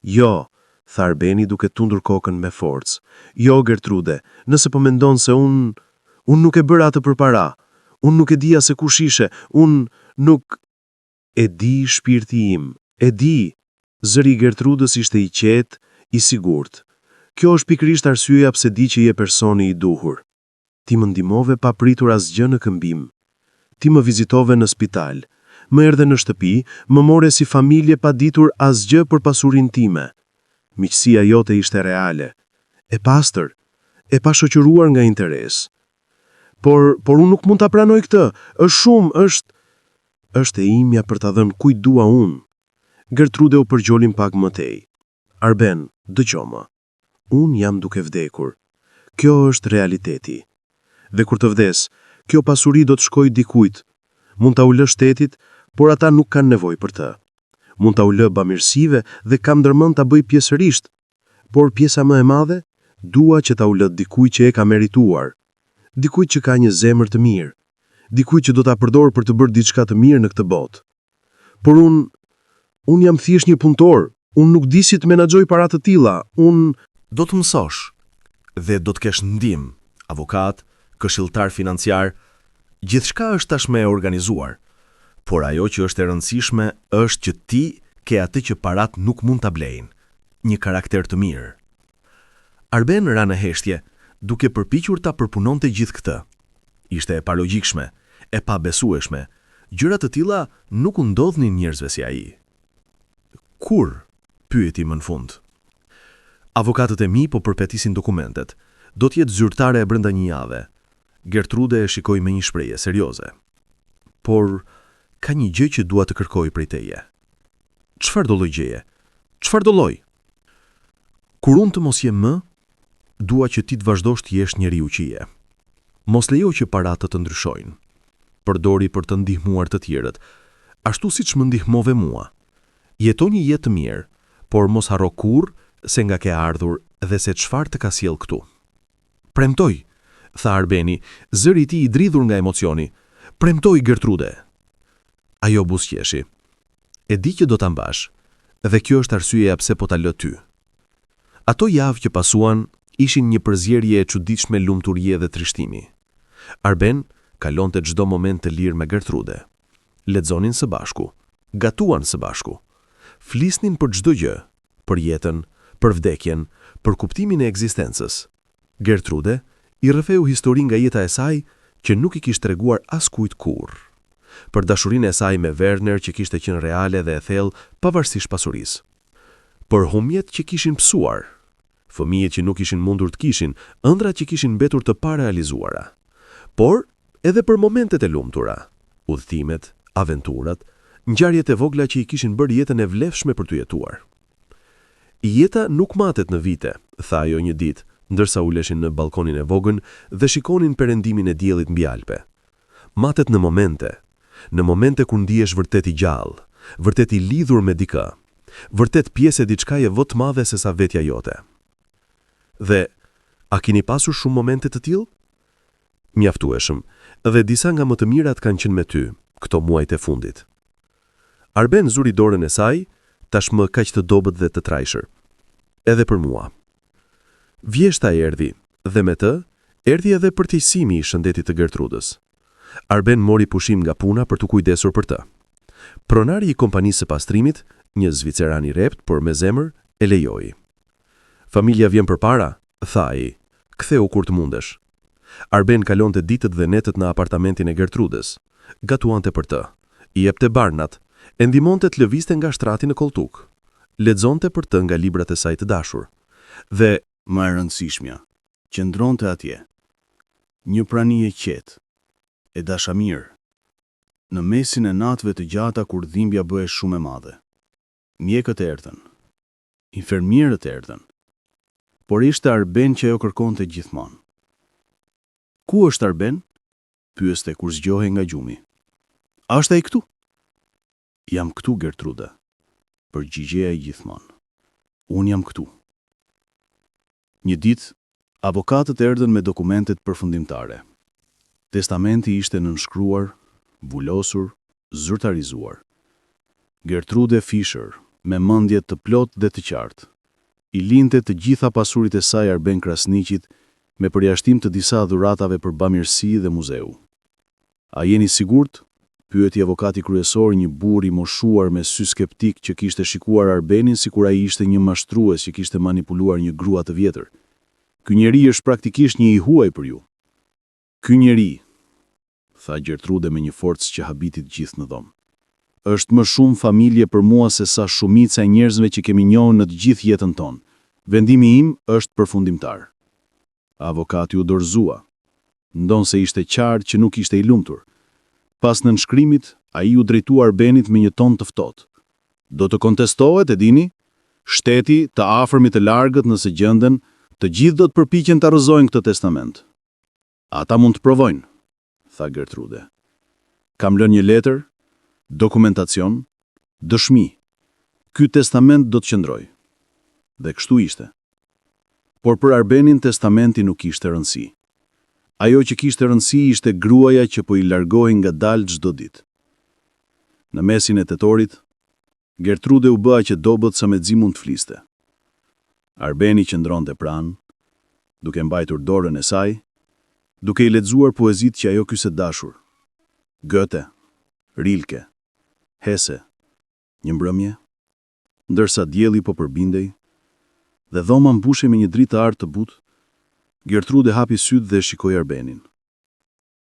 Jo, tha Arbeni duke tundur kokën me forcë. Jo, Gertrude, nëse po mendon se unë nuk e bëra atë përpara. Unë nuk e dija se kush ishe. Unë nuk e di, shpirti im. E di. Zëri i Gertrudës ishte i qetë, i sigurt. Kjo është pikërisht arsyeja pse di që je personi i duhur. Ti më ndihmove pa pritur asgjë në këmbim. Ti më vizitove në spital. Më erdhe në shtëpi, më more si familje pa ditur asgjë për pasurinë time. Miqësia jote ishte reale, e pastër, e pa shoqëruar nga interes. Por unë nuk mund ta pranoj këtë. Është e imja për ta dhënë kujt dua unë. Gertrude u përgjolin pak më tej. Arben, dëgjoma. Unë jam duke vdekur. Kjo është realiteti. Dhe kur të vdes, kjo pasuri do të shkojë dikujt. Mund ta ulë shtetit, por ata nuk kanë nevojë për të. Mund ta ulë bamirësive dhe kam ndërmend ta bëj pjesërisht. Por pjesa më e madhe, dua që ta ulë dikujt që e ka merituar. Dikujt që ka një zemër të mirë. Dikujt që do ta përdor për të bërë diçka të mirë në këtë botë. Por unë jam thjesht një punëtor. Unë nuk di si të menaxhoj para të tilla.
Do të mësosh dhe do të kesh ndihmë, avokat, këshilltar financiar, gjithçka është tashmë e organizuar. Por ajo që është e rëndësishme është që ti ke atë që parat nuk mund ta blejnë, një karakter të mirë. Arben ra në heshtje, duke përpiqur ta përpunonte gjithë këtë. Ishte e palogjikshme, e pabesueshme. Gjëra të tilla nuk u ndodhnin njerëzve si ai. Kur? Pyeti më në fund. Avokatët e mi po përpetisin dokumentet. Do të jetë zyrtare e brenda një jave. Gertrude e shikoi me një shprehje serioze. Por ka një gjë që dua të kërkoj prej teje. Çfarë do lloj gjëje? Çfarë do lloj? Kur unë të mos jem më, dua që ti të vazhdosh të jesh njeriu që je. Mos lejo që paratë të ndryshojnë. Përdori për të ndihmuar të tjerët, ashtu siç më ndihmove mua. Jeto një jetë të mirë, por mos harro kurrë se nga ke ardhur dhe se çfarë të ka sjell këtu. Premtoj, tha Arbeni, zëri i tij i dridhur nga emocioni. Premtoj, Gertrude. Ajo buzëqeshi. E di që do ta mbash, dhe kjo është arsyeja pse po ta lë ty. Ato javë që pasuan ishin një përzierje e çuditshme lumturie dhe trishtimi. Arben kalonte çdo moment të lirë me Gertrude. Lexonin së bashku, gatuan së bashku. Flisnin për çdo gjë, për jetën, për vdekjen, për kuptimin e ekzistencës. Gertrude i rrëfeu histori nga jeta e saj që nuk i kishte treguar askujt kurrë. Për dashurinë e saj me Werner që kishte qenë reale dhe e thellë pavarësisht pasurisë. Për humjet që kishin psuar, fëmijët që nuk ishin mundur të kishin, ëndrat që kishin mbetur të parealizuara. Por edhe për momentet e lumtura, udhëtimet, aventurat, ngjarjet e vogla që i kishin bërë jetën e vlefshme për të jetuar. Jeta nuk matet në vite, tha ajo një ditë, ndërsa uleshin në balkonin e vogën dhe shikonin perëndimin e diellit mbi Alpe. Matet në momente kur ndihesh vërtet i gjallë, vërtet i lidhur me dikë, vërtet pjesë e diçkaje më të madhe se sa vetja jote. Dhe a keni pasur shumë momente të tillë? Mjaftueshëm, dhe disa nga më të mirat kanë qenë me ty, këto muajt e fundit. Arben zuri dorën e saj, tashmë kaq të dobët dhe të trajshër. Edhe për mua. Vjeshta erdhi, dhe me të, erdhi edhe përtejsimi i shëndetit të Gertrudës. Arben mori pushim nga puna për të kujdesur për të. Pronari i kompanisë së pastrimit, një zviceran i rept, por me zemër, e lejoi. Familja vjen përpara, tha ai. Ktheu kur të mundesh. Arben kalonte ditët dhe netët në apartamentin e Gertrudës. Gatuante për të. I jepte barnat. E ndihmonte të lëvizte nga shtrati në koltuk. Lexonte për të nga librat e saj të dashur. Dhe
më e rëndësishmja, qëndronte atje. Një prani e qetë, e dashamirë, në mesin e natëve të gjata kur dhimbja bëhej shumë e madhe. Mjekët erdhën, infermierët erdhën, por ishte Arben që ajo kërkonte gjithmonë. Ku është Arben? Pyeste kur zgjohej nga gjumi. A është ai këtu? Jam këtu, Gertrude.
Përgjigjeja gjithmonë. Unë jam këtu. Një ditë, avokatët erdhën me dokumentet përfundimtare. Testamenti ishte nënshkruar, vulosur, zyrtarizuar. Gertrude Fisher, me mendje të plot dhe të qartë, i linte të gjitha pasurit e saj Arben Krasniqit me përjashtim të disa dhuratave për bamirësi dhe muzeu. A jeni sigurt? Pyeti avokati kryesor, një burr i moshuar me sy skeptik që kishte shikuar Arbenin sikur ai ishte një mashtrues që kishte manipuluar një grua të vjetër. Ky njeri është praktikisht një i huaj për ju. Ky njeri, tha Gertrude me një forcë që habiti të gjithë në dhomë, është më shumë familje për mua se sa shumica e njerëzve që kemi njohur në të gjithë jetën tonë. Vendimi im është përfundimtar. Avokati u dorëzua. Ndon se ishte qartë që nuk ishte i lumtur. Pas nënshkrimit, ai u drejtua Arbenit me një ton të ftohtë. Do të kontestohet, e dini? Shteti, të afërmit të largët nëse gjenden, të gjithë do të përpiqen ta rrëzojnë këtë testament. Ata mund të provojnë, tha Gertrude. Kam lënë një letër, dokumentacion, dëshmi. Ky testament do të qëndrojë. Dhe kështu ishte. Por për Arbenin testamenti nuk kishte rëndësi. Ajo që kishte rëndësi ishte gruaja që po i largohej ngadalë çdo ditë. Në mesin e tetorit, Gertrude u bëa që dobët sa mezi mund të fliste. Arbeni qëndronte pranë, duke mbajtur dorën e saj, duke i lexuar poezitë që ajo kishte dashur. Goethe, Rilke, Hesse, një mbrëmje, ndërsa dielli po përbindej dhe dhoma mbushej me një dritë të artë të butë, Gertrude hapi sytë dhe shikoi Arbenin.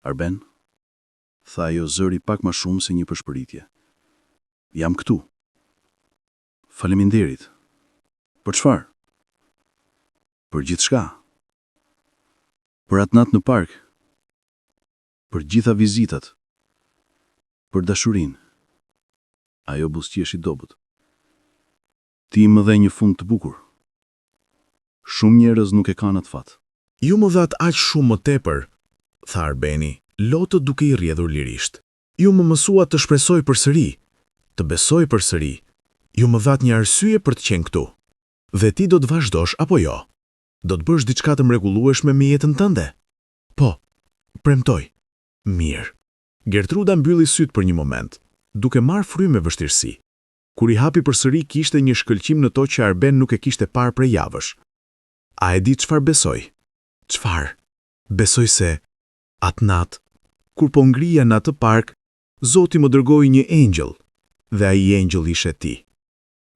Arben, tha ajo zëri pak më shumë se një përshpëritje. Jam këtu. Faleminderit. Për çfarë? Për gjithçka. Për atë natë në park. Për gjitha vizitat. Për dashurinë. Ajo buzëqeshi dobët. Ti më dhe një fund të bukur. Shumë njerëz nuk e kanë atë fat.
Ju më dhat aq shumë më tepër, tha Arbeni, lotë duke i rrjedhur lirisht. Ju më mësuat të shpresoj përsëri, të besoj përsëri. Ju më dhat një arsye për të qenë këtu. Dhe ti do të vazhdosh apo jo? Do të bësh diçka të mrekullueshme me jetën tënde? Po, premtoj. Mirë. Gertruda mbylli syt për një moment, duke marrë frymë me vështirësi. Kur i hapi përsëri kishte një shkëlqim në to që Arben nuk e kishte parë prej javësh. A e di çfarë besoj? Çfarë? Besoj se atë natë, kur po ngrija në atë park, Zoti më dërgoi një engjëll, dhe ai engjëll ishe ti.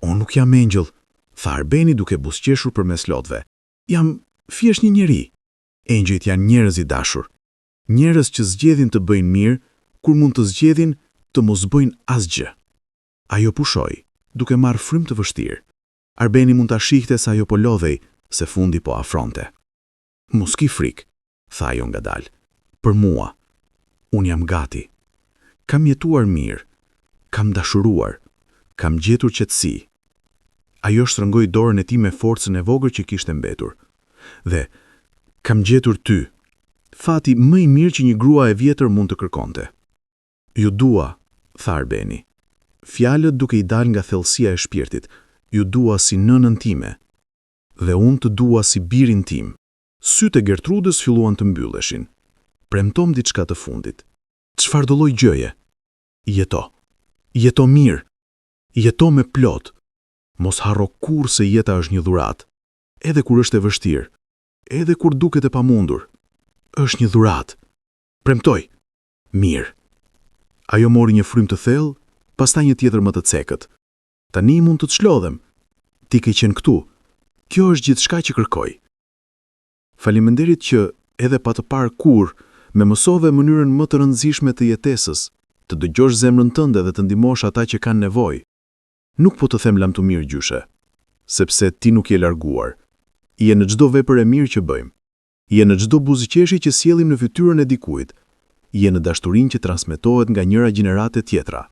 Unë nuk jam engjëll, tha Arbeni duke buzëqeshur përmes lotëve. Jam thjesht një njeri. Engjëjt janë njerëz i dashur. Njerëz që zgjedhin të bëjnë mirë, kur mund të zgjedhin të mos bëjnë asgjë. Ajo pushoi, duke marrë frymë të vështirë. Arbeni mund ta shihte se ajo po lodhej, se fundi po afronte. Mos ki frikë, tha ajo ngadalë. Për mua, unë jam gati. Kam jetuar mirë, kam dashuruar, kam gjetur qetësi. Ajo shtrëngoi dorën e tij me forcën e vogël që kishte mbetur. Dhe kam gjetur ty. Fati më i mirë që një grua e vjetër mund të kërkonte. Ju dua, tha Arbeni. Fjalët duke i dalë nga thellësia e shpirtit. Ju dua si nënën time. Dhe unë të dua si birin tim. Sytë e Gertrudës filluan të mbylleshin. Premtom diçka të fundit. Çfarë do lloj gjëje? Jeto. Jeto mirë. Jeto me plot. Mos harro kurrë se jeta është një dhuratë. Edhe kur është e vështirë. Edhe kur duket e pamundur. Është një dhuratë. Premtoj. Mirë. Ajo mori një frymë të thellë, pastaj një tjetër më të cekët. Tani mund të të shlodhem. Ti ke qenë këtu. Kjo është gjithçka që kërkoj. Faleminderit që edhe pa të parë kurrë, më mësove mënyrën më të rëndësishme të jetesës, të dëgjosh zemrën tënde dhe të ndihmosh ata që kanë nevojë. Nuk po të them lam të mirë gjyshe, sepse ti nuk je larguar. Je në çdo vepër e mirë që bëjmë. Je në çdo buzëqeshi që sjellim në fytyrën e dikujt. Je në dashurinë që transmetohet nga njëra gjenerate tjetra.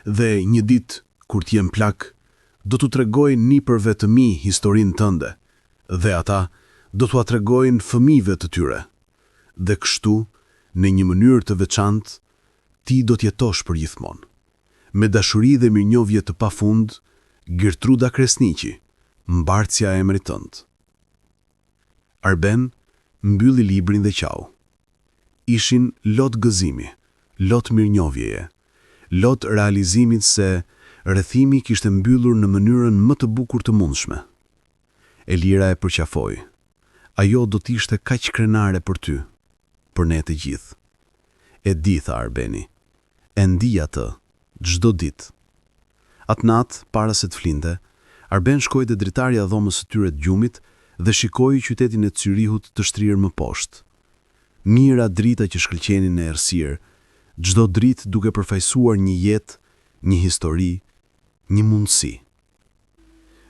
Dhe një ditë, kur t'jem plak, do t'u tregojnë nipërve të mi historinë tënde, dhe ata do t'ua tregojnë fëmijëve të tyre. Dhe kështu, në një mënyrë të veçantë, ti do t'jetosh për gjithmonë. Me dashuri dhe mirënjohje të pafund,
Gertruda Kresniqi, mbartësja e emrit tënd. Arben mbylli librin dhe qau. Ishin lot gëzimi, lot mirënjohjeje, lot realizimit se rrethimi kishte mbyllur në mënyrën më të bukur të mundshme. Elira e përqafoi. Ajo do t'ishte kaq krenare për ty, për ne të gjithë. E di, tha Arbeni, e ndi atë, çdo ditë. Atë natë, para se të flinte, Arben shkoi te dritarja e dhomës së tyre të gjumit dhe shikoi qytetin e Zyrihut të shtrirë më poshtë. Mira drita që shkëlqenin në errësirë, çdo dritë duke përfaqësuar një jetë, një histori, një mundësi.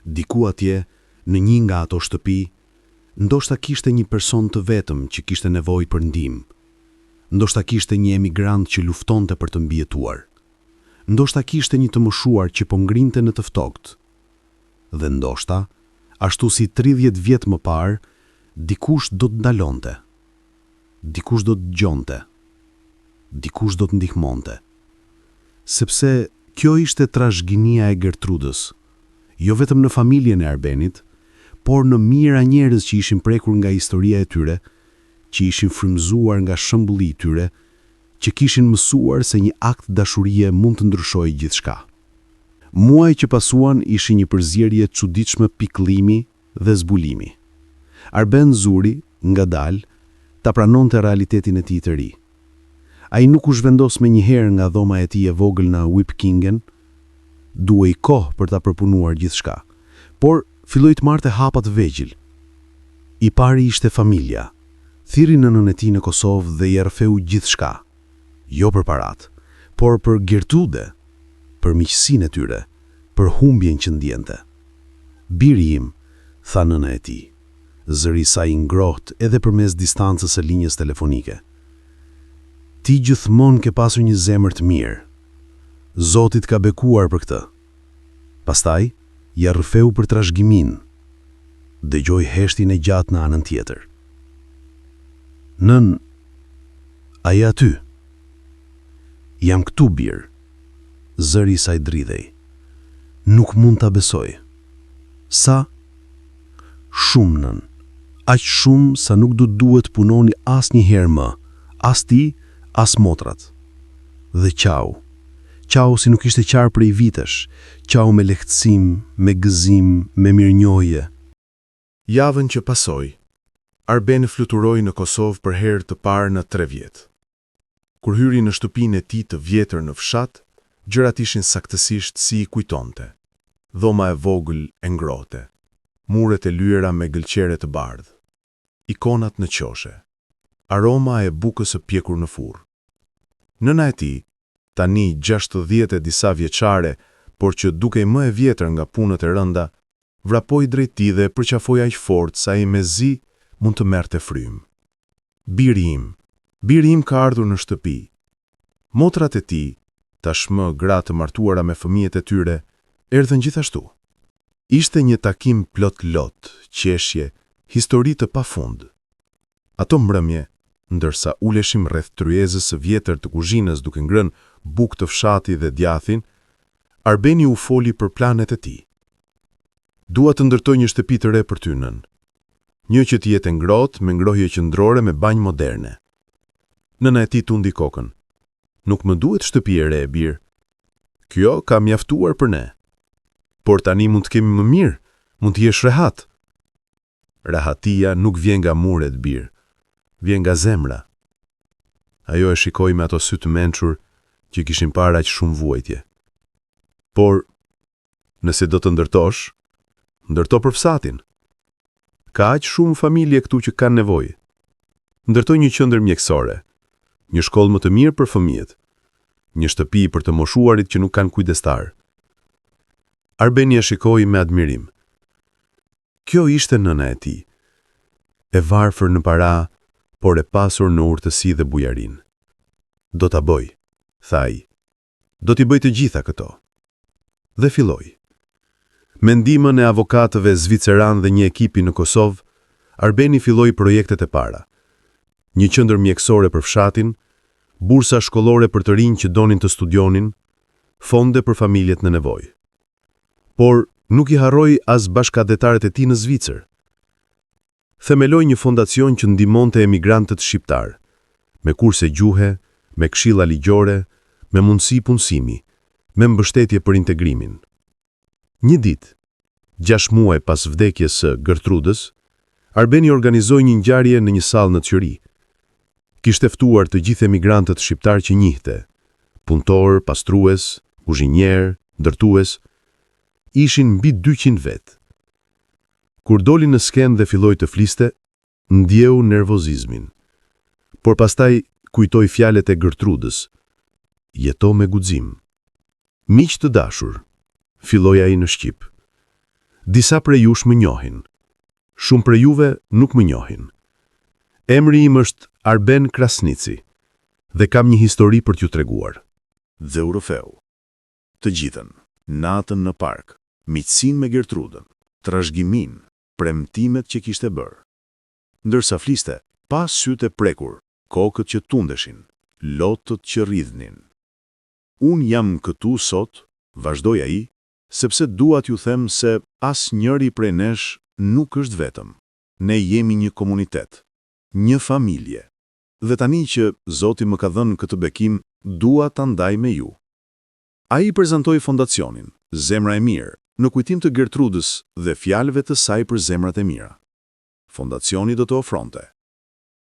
Diku atje, në një nga ato shtëpi, ndoshta kishte një person të vetëm që kishte nevojë për ndihmë. Ndoshta kishte një emigrant që luftonte për të mbijetuar. Ndoshta kishte një të moshuar që po ngrinte në të ftogët. Dhe ndoshta, ashtu si 30 vjet më parë, dikush do të ndalonte. Dikush do të dëgjonte. Dikush do të ndihmonte. Sepse kjo ishte trashëginia e Gertrudës, jo vetëm në familjen e Arbenit, por në mijëra njerëz që ishin prekur nga historia e tyre, që ishin frymëzuar nga shembulli i tyre, që kishin mësuar se një akt dashurie mund të ndryshojë gjithçka. Muaj që pasuan ishin një përzierje çuditshme pikëllimi dhe zbulimi. Arben zuri, ngadalë, ta pranonte realitetin e tij të ri. Ai nuk u zhvendos me njëherë nga dhoma e tij e vogël në Wipkingen, duhej kohë për ta përpunuar gjithçka, por filloi të marrte hapa të vegjël. I pari ishte familja. Thirri nënën e tij në Kosovë dhe i rrëfeu gjithçka. Jo për parat, por për Gertrude, për miqësinë e tyre, për humbjen që ndjente. Biri im, tha nëna e tij, zëri i saj i ngrohtë edhe përmes distancës së linjës telefonike. Ti gjithmonë ke pasur një zemër të mirë. Zoti të ka bekuar për këtë. Pastaj, ja rrëfeu për trashëgimin. Dëgjoi heshtin e gjatë në anën tjetër. Nën, a je aty? Jam këtu, birë. Zëri i saj dridhej. Nuk mund ta besoj. Sa? Shumë, nën. Aq shumë sa nuk do duhet punoni asnjëherë më, as ti, as motrat. Dhe qau. Qau si nuk ishte qarë prej vitesh, qau me lehtësim, me gëzim, me mirënjohje.
Javën që pasoi, Arben fluturoi në Kosovë për herë të parë në 3 vjet. Kur hyri në shtëpinë e tij të vjetër në fshat, gjërat ishin saktësisht si i kujtonte. Dhoma e vogël e ngrohte, muret e lyera me gëlqere të bardhë, ikonat në qoshe, aroma e bukës së pjekur në furrë. Nëna e tij, tani 60 e disa vjeçare, por që dukej më e vjetër nga punët e rënda, vrapoi drejt tij dhe përqafoi aq fort sa ai mezi mund të merrte frymë. Biri im ka ardhur në shtëpi. Motrat e tij, tashmë gra të martuara me fëmijët e tyre, erdhën gjithashtu. Ishte një takim plot lot, qeshje, histori të pafund. Ato mbrëmje, ndërsa uleshim rreth tryezës së vjetër të kuzhinës duke ngrënë bukë të fshati dhe djathin, Arbeni u foli për planet e tij. Dua të ndërtoj një shtëpi të re për ty, nën. Një që të jetë ngrohtë me ngrohje qendrore me banjë moderne. Nëna e tij tundi kokën. Nuk më duhet shtëpi e re, birë. Kjo ka mjaftuar për ne. Por tani mund të kemi më mirë, mund të jesh rehat. Rahatia nuk vjen nga muret, birë. Vjen nga zemra. Ajo e shikoi me ato sy të mençur që kishin parë aq shumë vuajtje. Por, nëse do të ndërtosh, ndërto për fsatin. Ka aq shumë familje këtu që kanë nevojë. Ndërtoj një qendër mjekësore, një shkollë më të mirë për fëmijët, një shtëpi për të moshuarit që nuk kanë kujdestar. Arbeni e shikoi me admirim. Kjo ishte nëna e tij, e varfër në para, por e pasur në urtësi dhe bujarin. Do ta bëj, tha ai. Do t'i bëj të gjitha këto. Dhe filloi. Me ndihmën e avokatëve zviceran dhe një ekipi në Kosovë, Arbeni filloi projektet e para. Një qendër mjekësore për fshatin, bursa shkollore për të rinj që donin të studionin, fonde për familjet në nevojë.
por nuk i harroi as bashkëdhetaret e tij në Zvicër. Themeloi një fondacion që ndihmonte emigrantët shqiptar, me kurse gjuhe, me këshilla ligjore, me mundësi punësimi, me mbështetje për integrimin. Një ditë, 6 muaj pas vdekjes së Gertrudës, Arbeni organizoi një ngjarje në një sallë në Qyri. Kishte ftuar të gjithë emigrantët shqiptar që njihte, punëtor, pastrues, kuzhinier, ndërtues, ishin mbi 200 vet. Kur doli në skenë dhe filloi të fliste, ndjeu nervozizmin. Por pastaj kujtoi fjalët e Gertrudës. Jeto me guxim. Miq të dashur, filloi ai në shqip. Disa prej jush më njohin. Shumë prej juve nuk më njohin. Emri im është Arben Krasnici dhe kam një histori për t'ju treguar.
Dheurofeu. Të gjithën, natën në park, miqësinë me Gertrudën, trashëgimin, premtimet që kishte bërë. Ndërsa fliste, pas sytë e prekur, kokët që tundeshin, lotët që rridhnin. Unë jam këtu sot, vazhdoi ai, sepse dua t'ju them se asnjëri prej nesh nuk është vetëm. Ne jemi një komunitet, një familje. Dhe tani që Zoti më ka dhënë këtë bekim, dua ta ndaj me ju. Ai prezantoi fondacionin, Zemra e Mirë, në kujtim të Gertrudës dhe fjalëve të saj për zemrat e mira. Fondacioni do të ofronte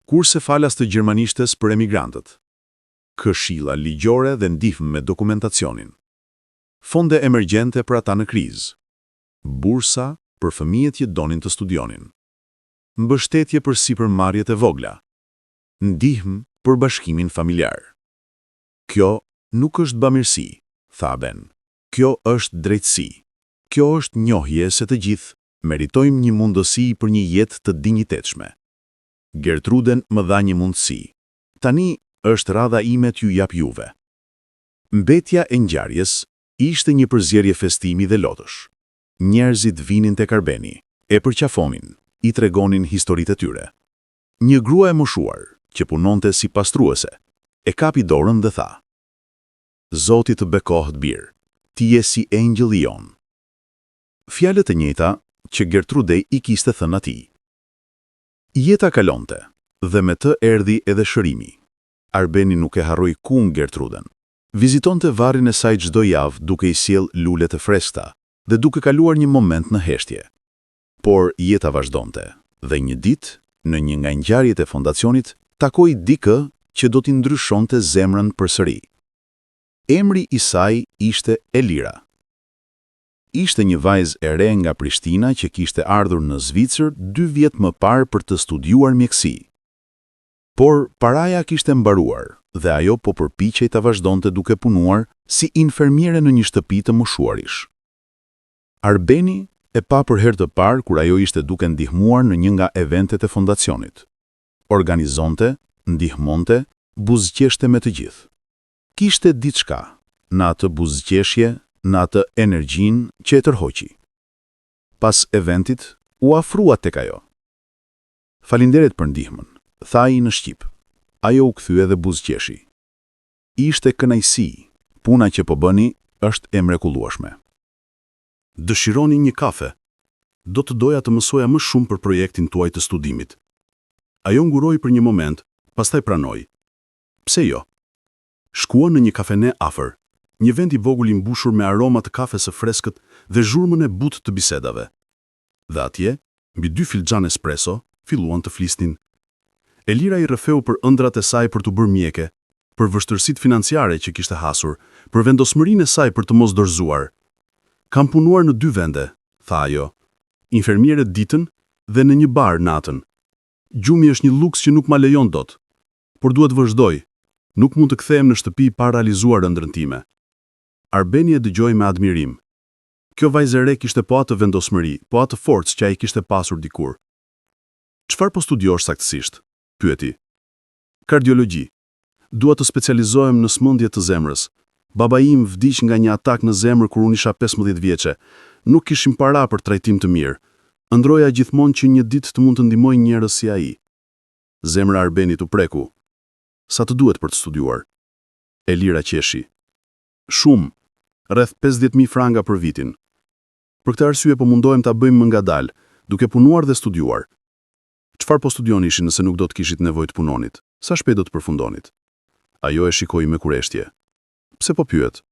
kurse falas të gjermanishtes për emigrantët, këshilla ligjore dhe ndihmë me dokumentacionin, fonde emergjente për ata në krizë, bursa për fëmijët që donin të studionin, mbështetje për sipërmarrjet e vogla, ndihmë për bashkimin familjar. Kjo nuk është bamirësi, tha Ben. Kjo është drejtësi. Kjo është njohje se të gjithë meritojmë një mundësi për një jetë të dinjitetshme. Gertruden më dha një mundësi. Tani është radha ime t'ju jap juve. Mbetja e ngjarjes ishte një përzierje festimi dhe lotësh. Njerëzit vinin tek Arbeni, e përqafonin, i tregonin historitë e tyre. Një grua e moshuar, që punonte si pastruese, e kapi dorën dhe tha: Zoti të bekohet birë, ti je si engjëlli jon. Fjalët e njëjta që Gertrude i kishte thënë atij. Jeta kalonte, dhe me të erdhi edhe shërimi. Arbeni nuk e harroi kurrë Gertruden. Vizitonte varrin e saj çdo javë duke i sjell lule të freskëta dhe duke kaluar një moment në heshtje. Por jeta vazhdonte, dhe një ditë, në një nga ngjarjet e fondacionit, takoi dikë që do t'i ndryshonte zemrën përsëri. Emri i saj ishte Elira. Ishte një vajzë e re nga Prishtina që kishte ardhur në Zvicër 2 vjet më parë për të studiuar mjeksi. Por paraja kishte mbaruar dhe ajo po përpiqej ta vazhdonte duke punuar si infermiere në një shtëpi të moshuarish. Arbeni e pa për herë të parë kur ajo ishte duke ndihmuar në një nga eventet e fondacionit. Organizonte, ndihmonte, buzëqeshte me të gjithë. Kishte diçka, në atë buzëqeshje, në atë energjinë që e tërhoqi. Pas eventit, u afrua tek ajo. Falinderet për ndihmën, tha ai në shqip. Ajo u kthye dhe buzëqeshi. Ishte kënaqësi, puna që po bëni është e mrekullueshme.
Dëshironi një kafe. Do të doja të mësoja më shumë për projektin tuaj të studimit. Ajo nguroi për një moment, pastaj pranoi. Pse jo? Shkua në një kafene afër, një vend i vogël i mbushur me aroma të kafes së freskët dhe zhurmën e butë të bisedave. Dhe atje, mbi 2 filxhan espresso, filluan të flisnin. Elira i rrëfeu për ëndrat e saj për të bërë mjeke, për vështërsitë financiare që kishte hasur, për vendosmërinë e saj për të mos dorëzuar. Kam punuar në 2 vende, tha ajo. Infermiere ditën dhe në një bar natën. Gjumi është një luks që nuk ma lejon dot, por duhet vazhdoj. Nuk mund të kthehem në shtëpi pa realizuar ëndrrën time. Arbeni e dëgjoi me admirim. Kjo vajzë e re kishte po atë vendosmëri, po atë forcë që ai kishte pasur dikur. Çfarë po studiosh saktësisht? Pyeti. Kardiologji. Dua të specializohem në smundje të zemrës. Baba im vdiq nga një atak në zemër kur unë isha 15 vjeçe. Nuk kishim para për trajtim të mirë. Ëndroja gjithmonë që një ditë të mund të ndihmoj njerëz si ai. Zemra e Arbenit u preku. Sa të duhet për të studiuar? Elira qeshi. Shumë, rreth 50.000 franga për vitin. Për këtë arsye po mundohem ta bëjmë më ngadalë, duke punuar dhe studiuar. Çfarë po studioni ishin nëse nuk do të kishit nevojë të punonit? Sa shpejt do të përfundonit? Ajo e shikoi me kureshtje. Pse po pyet?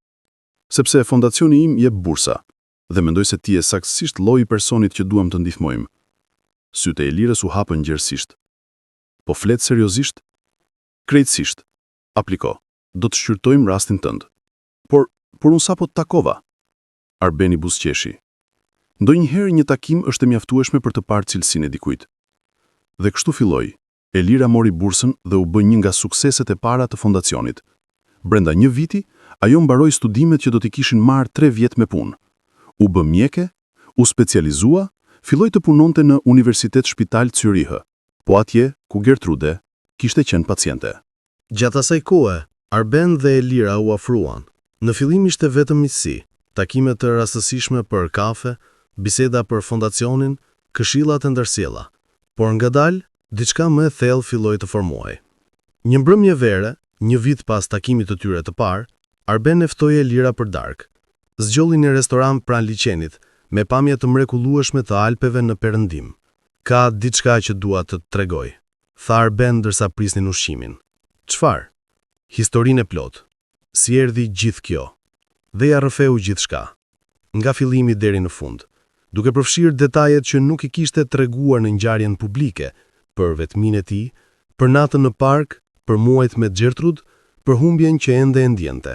Sepse fondacioni im jep bursa dhe mendoj se ti je saktësisht lloji i personit që duam të ndihmojmë. Sytë e Elirës u hapën gjerësisht. Po flet seriozisht? Krejtësisht. Apliko. Do të shqyrtojmë rastin tënd. Por unë sapo të takova. Arbeni buzëqeshi. Ndonjëherë një takim është e mjaftueshme për të parë cilësinë e dikujt. Dhe kështu filloi. Elira mori bursën dhe u bë një nga sukseset e para të fondacionit. Brenda një viti, ajo mbaroi studimet që do t'i kishin marrë 3 vjet me punë. U bë mjeke, u specializua, filloi të punonte në Universitet Shpital Zürich, po atje ku Gertrude kishte qenë paciente.
Gjatë asaj kohe, Arben dhe Elira u afruan. Në fillim ishte vetëm miqësi, takime të rastësishme për kafe, biseda për fondacionin, këshillat e ndërsjella. Por ngadalë, diçka më e thellë filloi të formohej. Një mbrëmje vere, një vit pas takimit të tyre të parë, Arben e ftoi Elira për darkë. Zgjolli një restoran pranë liçenit, me pamje të mrekullueshme të Alpeve në perëndim. Ka diçka që dua të tregoj, tha Arben ndërsa prisnin ushqimin. Çfarë? Historinë e plot. Si erdhi gjithë kjo? Dhe ja rrëfeu gjithçka, nga fillimi deri në fund, duke përfshirë detajet që nuk i kishte treguar në ngjarjen publike, për vetminë e tij, për natën në park, për muajt me Gertrud, për humbjen që ende e ndjente.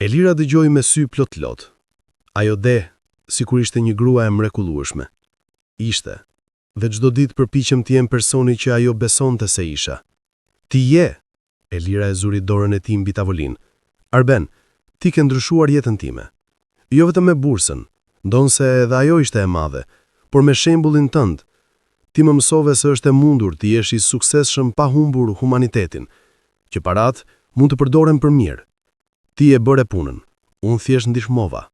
Elira dëgjoi me sy plot lot. Ajo sikur ishte një grua e mrekullueshme. Ishte, dhe çdo ditë përpiqem të jem personi që ajo besonte se isha. Ti je, Elira e zuri dorën e tij mbi tavolinë. Arben, ti ke ndryshuar jetën time. Jo vetëm me bursën, ndonse edhe ajo ishte e madhe, por me shembullin tënd. Ti më mësove se është e mundur të jesh i suksesshëm pa humbur humanitetin, që parat mund të përdoren për mirë. Ti e bëre punën, unë thjesht ndihmova.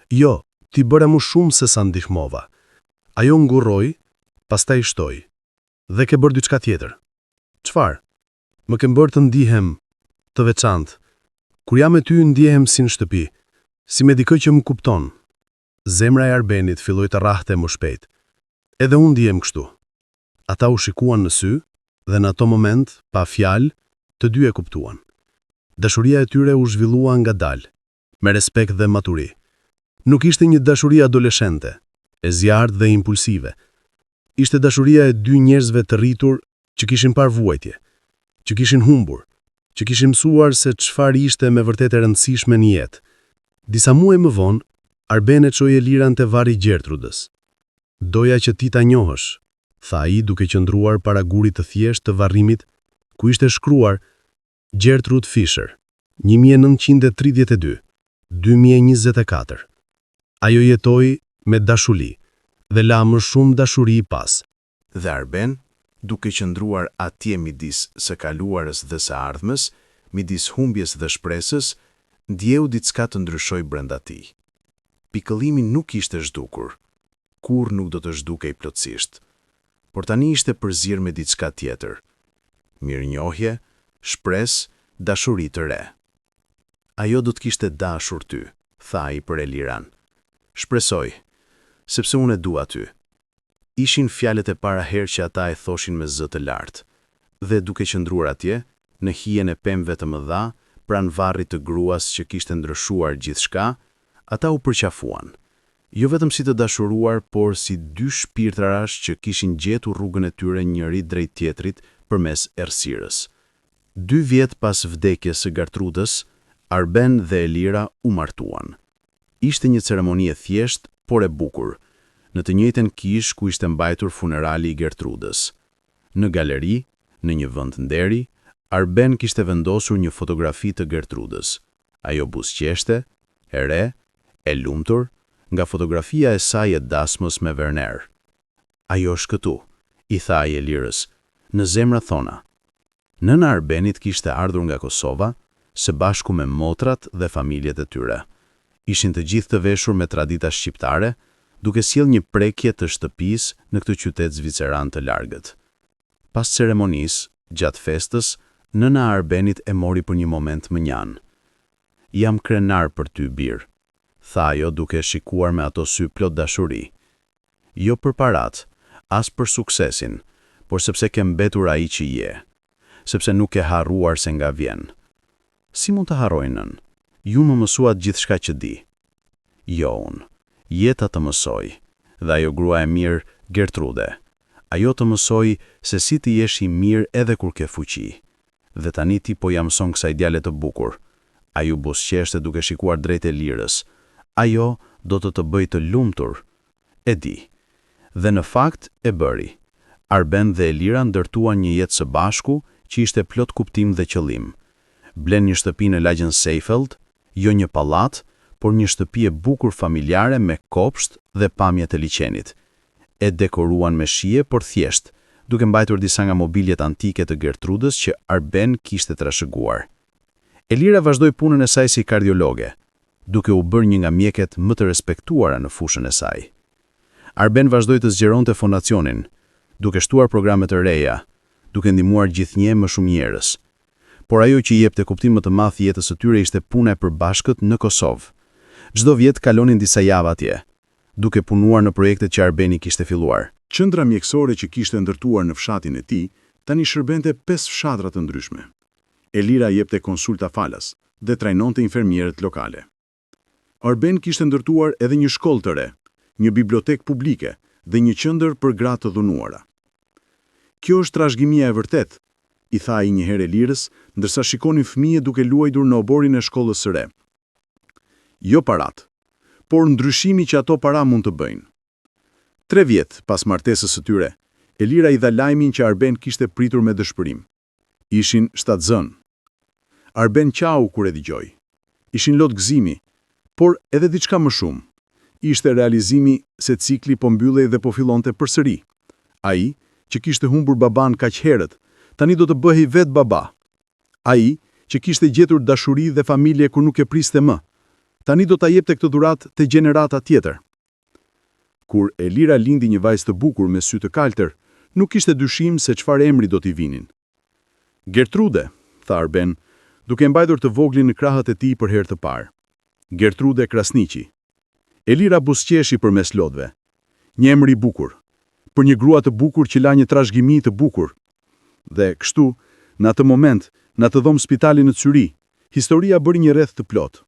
Jo, ti bëre më shumë se sa ndihmova. Ajo ngurroi, pastaj shtoi. Dhe ke bërë diçka tjetër. Çfarë? Më ke bërë të ndihem të veçantë. Kur jam me ty ndihem si në shtëpi, si me dikë që më kupton. Zemra e Arbenit filloi të rrahte më shpejt. Edhe unë ndihem kështu. Ata u shikuan në sy dhe në ato moment, pa fjalë, të dy e kuptuan. Dashuria e tyre u zhvillua ngadalë, me respekt dhe maturi. Nuk ishte një dashuri adoleshente, e zjarrt dhe impulsive. Ishte dashuria e dy njerëzve të rritur që kishin parë vuajtje, që kishin humbur, që kishin mësuar se çfarë ishte me vërtet e rëndësishme në jetë. Disa muaj më vonë, Arben e çoi Elirën te varri i Gertrudës. Doja që ti ta njohësh, tha ai duke qëndruar para gurit të thjeshtë të varrimit, ku ishte shkruar Gertrud Fischer, 1932-2024. Ajo jetoi me dashuri dhe la më shumë dashuri pas.
Dhe Arben, duke qëndruar atje midis së kaluarës dhe së ardhmës, midis humbjes dhe shpresës, ndjeu diçka të ndryshoi brenda tij. Pikëllimi nuk ishte zhdukur, kur nuk do të zhdukej plotësisht, por tani ishte përzir me diçka tjetër. Mirënjohje, shpresë, dashuri të re. Ajo do të kishte dashur ty, tha ai për Eliran. Shpresoj, sepse unë e dua ty. Ishin fjalët e para herë që ata e thoshin me zë të lartë, dhe duke qëndruar atje, në hijen e pemëve të mëdha, pranë varrit të gruas që kishte ndryshuar gjithçka, ata u përqafuan. Jo vetëm si të dashuruar, por si dy shpirtrash që kishin gjetur rrugën e tyre njëri drejt tjetrit përmes errësirës. 2 vjet pas vdekjes së Gertrudës, Arben dhe Elira u martuan. Ishte një ceremoni e thjeshtë, por e bukur, në të njëjtën kish ku ishte mbajtur funerali i Gertrudës. Në galeri, në një vend nderi, Arben kishte vendosur një fotografi të Gertrudës. Ajo buzëqeshte, e re, e lumtur, nga fotografia e saj e dasmës me Werner. Ajo është këtu, i tha ai Elirës, në zemra thona. Nëna Arbenit kishte ardhur nga Kosova, së bashku me motrat dhe familjet e tyre. Ishin të gjithë të veshur me tradita shqiptare, duke sjell një prekje të shtëpisë në këtë qytet zviceran të largët. Pas ceremonisë, gjatë festës, nëna Arbenit e mori për një moment më njanë. Jam krenar për ty, bir.
tha ajo duke shikuar me ato sy plot dashuri. Jo për parat, as për suksesin, por sepse ke mbetur ai që je, sepse nuk e harruar se nga vjen. Si mund të harrojnën? Ju më mësuat gjithçka që di. Jo unë, jeta të mësoj, dhe ajo grua e mirë, Gertrude. Ajo të mësoj se si të jesh i mirë edhe kur ke fuqi. Dhe tani ti po ja mëson kësaj djale të bukur. Ajo buzëqeshte duke shikuar drejt Elirës. Ajo do të bëj të lumtur. E di. Dhe në fakt e bëri. Arben dhe Elira ndërtuan një jetë së bashku që ishte plot kuptim dhe qëllim. Blen një shtëpi në lagjen Seefeld, jo një pallat, por një shtëpi e bukur familjare me kopsht dhe pamje të liçenit. E dekoruan me shije, por thjesht, duke mbajtur disa nga mobiljet antike të Gertrudës që Arben kishte trashëguar. Elira vazhdoi punën e saj si kardiologe, duke u bërë një nga mjeket më të respektuara në fushën e saj. Arben vazhdoi të zgjeronte fondacionin, duke shtuar programe të reja, duke ndihmuar gjithnjë më shumë njerëz. Por ajo që i jepte kuptim më të madh jetës së tyre ishte puna e përbashkët në Kosovë. Çdo vit kalonin disa javë atje, duke punuar në projektet që Arbeni kishte filluar.
Qendra mjekësore që kishte ndërtuar në fshatin e tij, tani shërbente 5 fshatra të ndryshme. Elira jepte konsulta falas dhe trajnonte infermierët lokale. Arben kishte ndërtuar edhe një shkollë të re, një bibliotekë publike dhe një qendër për gra të dhunuara. Kjo është trashëgimia e vërtet, i tha ai një herë Elirës, ndërsa shikonin fëmijë duke luajtur në oborin e shkollës së re. Jo parat, por ndryshimi që ato para mund të bëjnë. 3 vjet pas martesës së tyre, Elira i dha lajmin që Arben kishte pritur me dëshpërim. Ishin shtatzën. Arben qau kur e dëgjoi. Ishin lot gëzimi, por edhe diçka më shumë. Ishte realizimi se cikli po mbyllej dhe po fillonte përsëri. Ai, që kishte humbur baban kaq herët, tani do të bëhej vet baba. Ai, që kishte gjetur dashuri dhe familje kur nuk e priste më, tani do ta jepte këtë dhuratë te gjenerata tjetër. Kur Elira lindi një vajzë të bukur me sy të kaltër, nuk kishte dyshim se çfarë emri do t'i vinin. Gertrude, tha Arben, duke mbajtur të voglin në krahët e tij për herë të parë. Gertrude Krasniqi. Elira buzëqeshi përmes lotëve. Një emër i bukur, për një grua të bukur që la një trashëgimi të bukur. Dhe kështu, në atë moment, në atë dhomë spitali në Zyri, historia bëri një rreth të plot.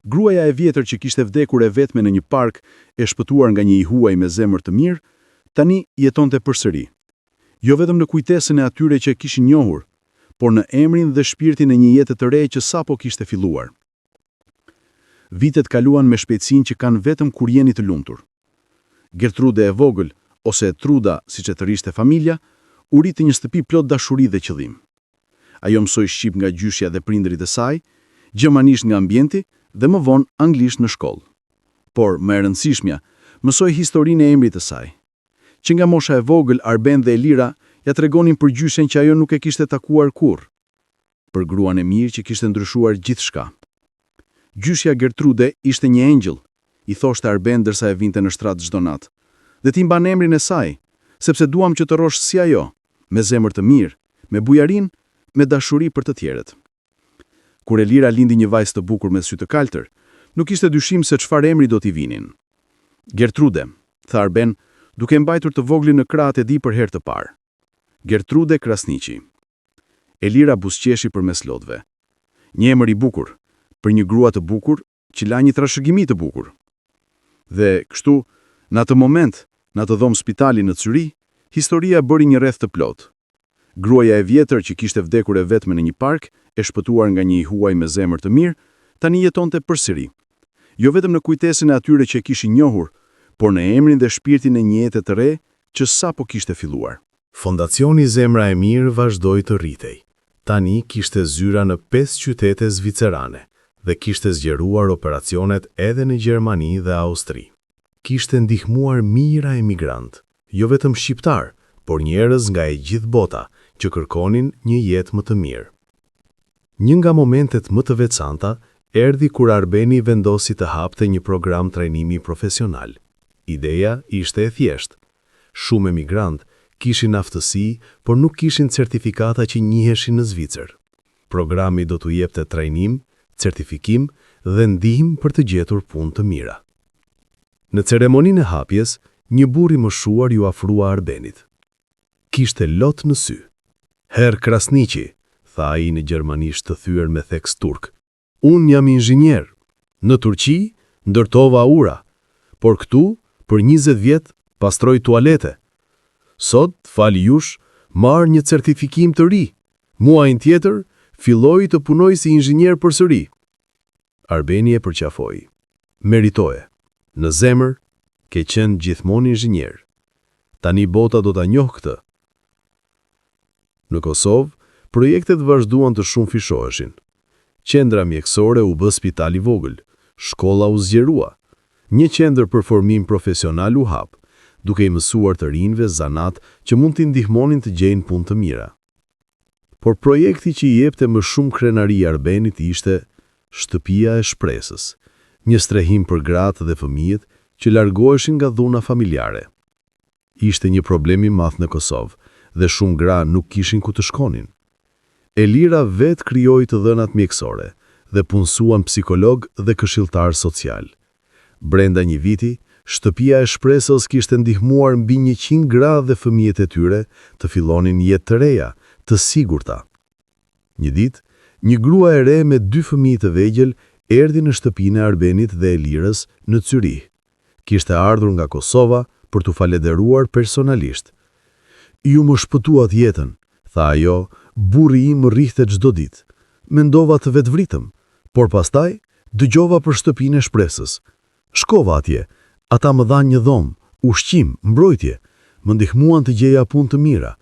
Gruaja e vjetër që kishte vdekur e vetme në një park, e shpëtuar nga një i huaj me zemër të mirë, tani jetonte përsëri. Jo vetëm në kujtesën e atyre që kishin njohur, por në emrin dhe shpirtin e një jete të re që sapo kishte filluar. Vitet kaluan me shpejtësinë që kanë vetëm kur jeni të lumtur. Gertrude e vogël, ose Truda, siç e thërishte familja, u rritë një shtëpi plot dashuri dhe qëllim. Ajo mësoi shqip nga gjyshja dhe prindërit e saj, gjermanisht nga ambienti dhe më vonë anglisht në shkollë. Por, më e rëndësishmja, mësoi historinë e emrit të saj. Që nga mosha e vogël, Arben dhe Elira ja tregonin për gjyshen që ajo nuk e kishte takuar kurrë, për gruan e mirë që kishte ndryshuar gjithçka. Gjyshja Gertrude ishte një engjëll, i thoshte Arben ndërsa e vinte në shtrat çdo natë. Dhe ti mban emrin e saj, sepse duam që të rrosh si ajo, me zemër të mirë, me bujarin, me dashuri për të tjerët. Kur Elira lindi një vajzë të bukur me sy të kaltër, nuk ishte dyshim se çfarë emri do t'i vinin. Gertrude, tha Arben, duke mbajtur të voglin në krahët e tij për herë të parë. Gertrude Krasniqi. Elira buzëqeshi përmes lotëve. Një emër i bukur, për një grua të bukur që la një trashëgimi të bukur. Dhe kështu, në atë moment, në atë dhomë spitali në Zyri, historia bëri një rreth të plot. Gruaja e vjetër që kishte vdekur e vetme në një park, e shpëtuar nga një i huaj me zemër të mirë, tani jetonte përsëri. Jo vetëm në kujtesën e atyre që e kishin njohur, por në emrin dhe shpirtin e një jete të re që sapo kishte filluar.
Fondacioni Zemra e Mirë vazhdoi të rritej. Tani kishte zyra në 5 qytete zvicerane dhe kishte zgjeruar operacionet edhe në Gjermani dhe Austri. Kishte ndihmuar mijëra emigrant, jo vetëm shqiptar, por njerëz nga e gjithë bota që kërkonin një jetë më të mirë. Një nga momentet më të veçanta erdhi kur Arbeni vendosi të hapte një program trajnimi profesional. Ideja ishte e thjeshtë. Shumë emigrant kishin aftësi, por nuk kishin certifikata që njiheshin në Zvicër. Programi do t'u jepte trajnim, certifikim dhe ndihmë për të gjetur punë të mira. Në ceremoninë e hapjes, një burr i moshuar ju afrua Arbenit. Kishte lot në sy. Herr Krasniqi, tha ai në gjermanisht të thyer me theks turk. Unë jam inxhinier. Në Turqi ndërtova ura, por këtu për 20 vjet pastroj tualete. Sot, fal jush, marr një certifikim të ri. Muajin tjetër filloi të punoj si inxhinier përsëri. Arbeni e përqafoi. Meritoje. Në zemër ke qenë gjithmonë inxhinier. Tani bota do ta njohë këtë. Në Kosovë, projektet vazhduan të shumë fishoheshin. Qendra mjekësore u bë spital i vogël, shkolla u zgjerua. Një qendër për formim profesional u hap, duke i mësuar të rinjve zanat që mund t'i ndihmonin të gjejnë punë të mira. Por projekti që i jepte më shumë krenari Arbenit ishte Shtëpia e Shpresës, një strehim për gratë dhe fëmijët që largoheshin nga dhuna familjare. Ishte një problem i madh në Kosovë dhe shumë gra nuk kishin ku të shkonin. Elira vetë krijoi të dhënat mjekësore dhe punësuan psikolog dhe këshilltar social. Brenda një viti, Shtëpia e Shpresës kishte ndihmuar mbi 100 gra dhe fëmijët e tyre të fillonin jetë të reja, të sigurta. Një ditë, një grua e re me 2 fëmijë të vegjël erdhi në shtëpinë e Arbenit dhe Elirës në Zyrich. Kishte ardhur nga Kosova për t'u falënderuar personalisht. Ju më shpëtuat jetën, tha ajo, burri im rrihte çdo ditë. Mendova të vetvritëm, por pastaj dëgjova për Shtëpinë e Shpresës. Shkova atje, ata më dhanë një dhomë, ushqim, mbrojtje, më ndihmuan të gjeja punë të mira.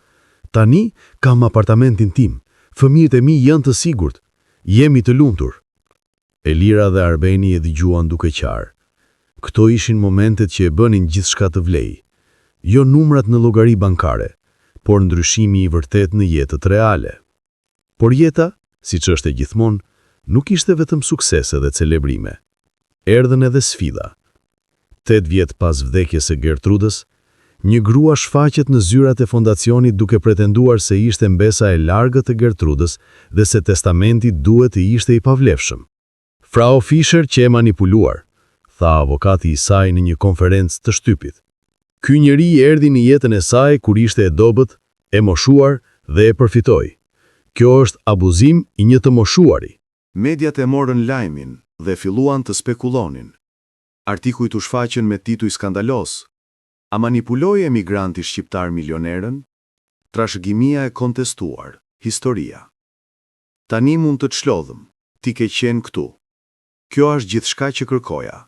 Tani kam apartamentin tim, fëmijët e mi janë të sigurt, jemi të lumtur. Elira dhe Arbeni e dëgjuan duke qarë. Këto ishin momentet që e bënin gjithçka të vlej. Jo numrat në llogari bankare, por ndryshimi i vërtet në jetët reale. Por jeta, siç është e gjithmonë, nuk ishte vetëm suksese dhe celebrime. Erdhën edhe sfida. 8 vjet pas vdekjes së Gertrudës, një grua shfaqet në zyrat e fondacionit duke pretenduar se ishte mbesa e largët e Gertrudës dhe se testamenti duhet të ishte i pavlefshëm. Frau Fischer që e manipuluar, tha avokati i saj në një konferencë të shtypit. Ky njeri erdhi në jetën e saj kur ishte e dobët, e moshuar dhe e përfitoi. Kjo është abuzim i një të moshuari.
Mediat e morën lajmin dhe filluan të spekulonin. Artikujt u shfaqën me tituj skandalos. A manipuloi emigranti shqiptar milionerën? Trashëgimia e kontestuar, historia. Tani mund të çlodhëm, ti ke qenë këtu. Kjo është gjithçka që kërkoja.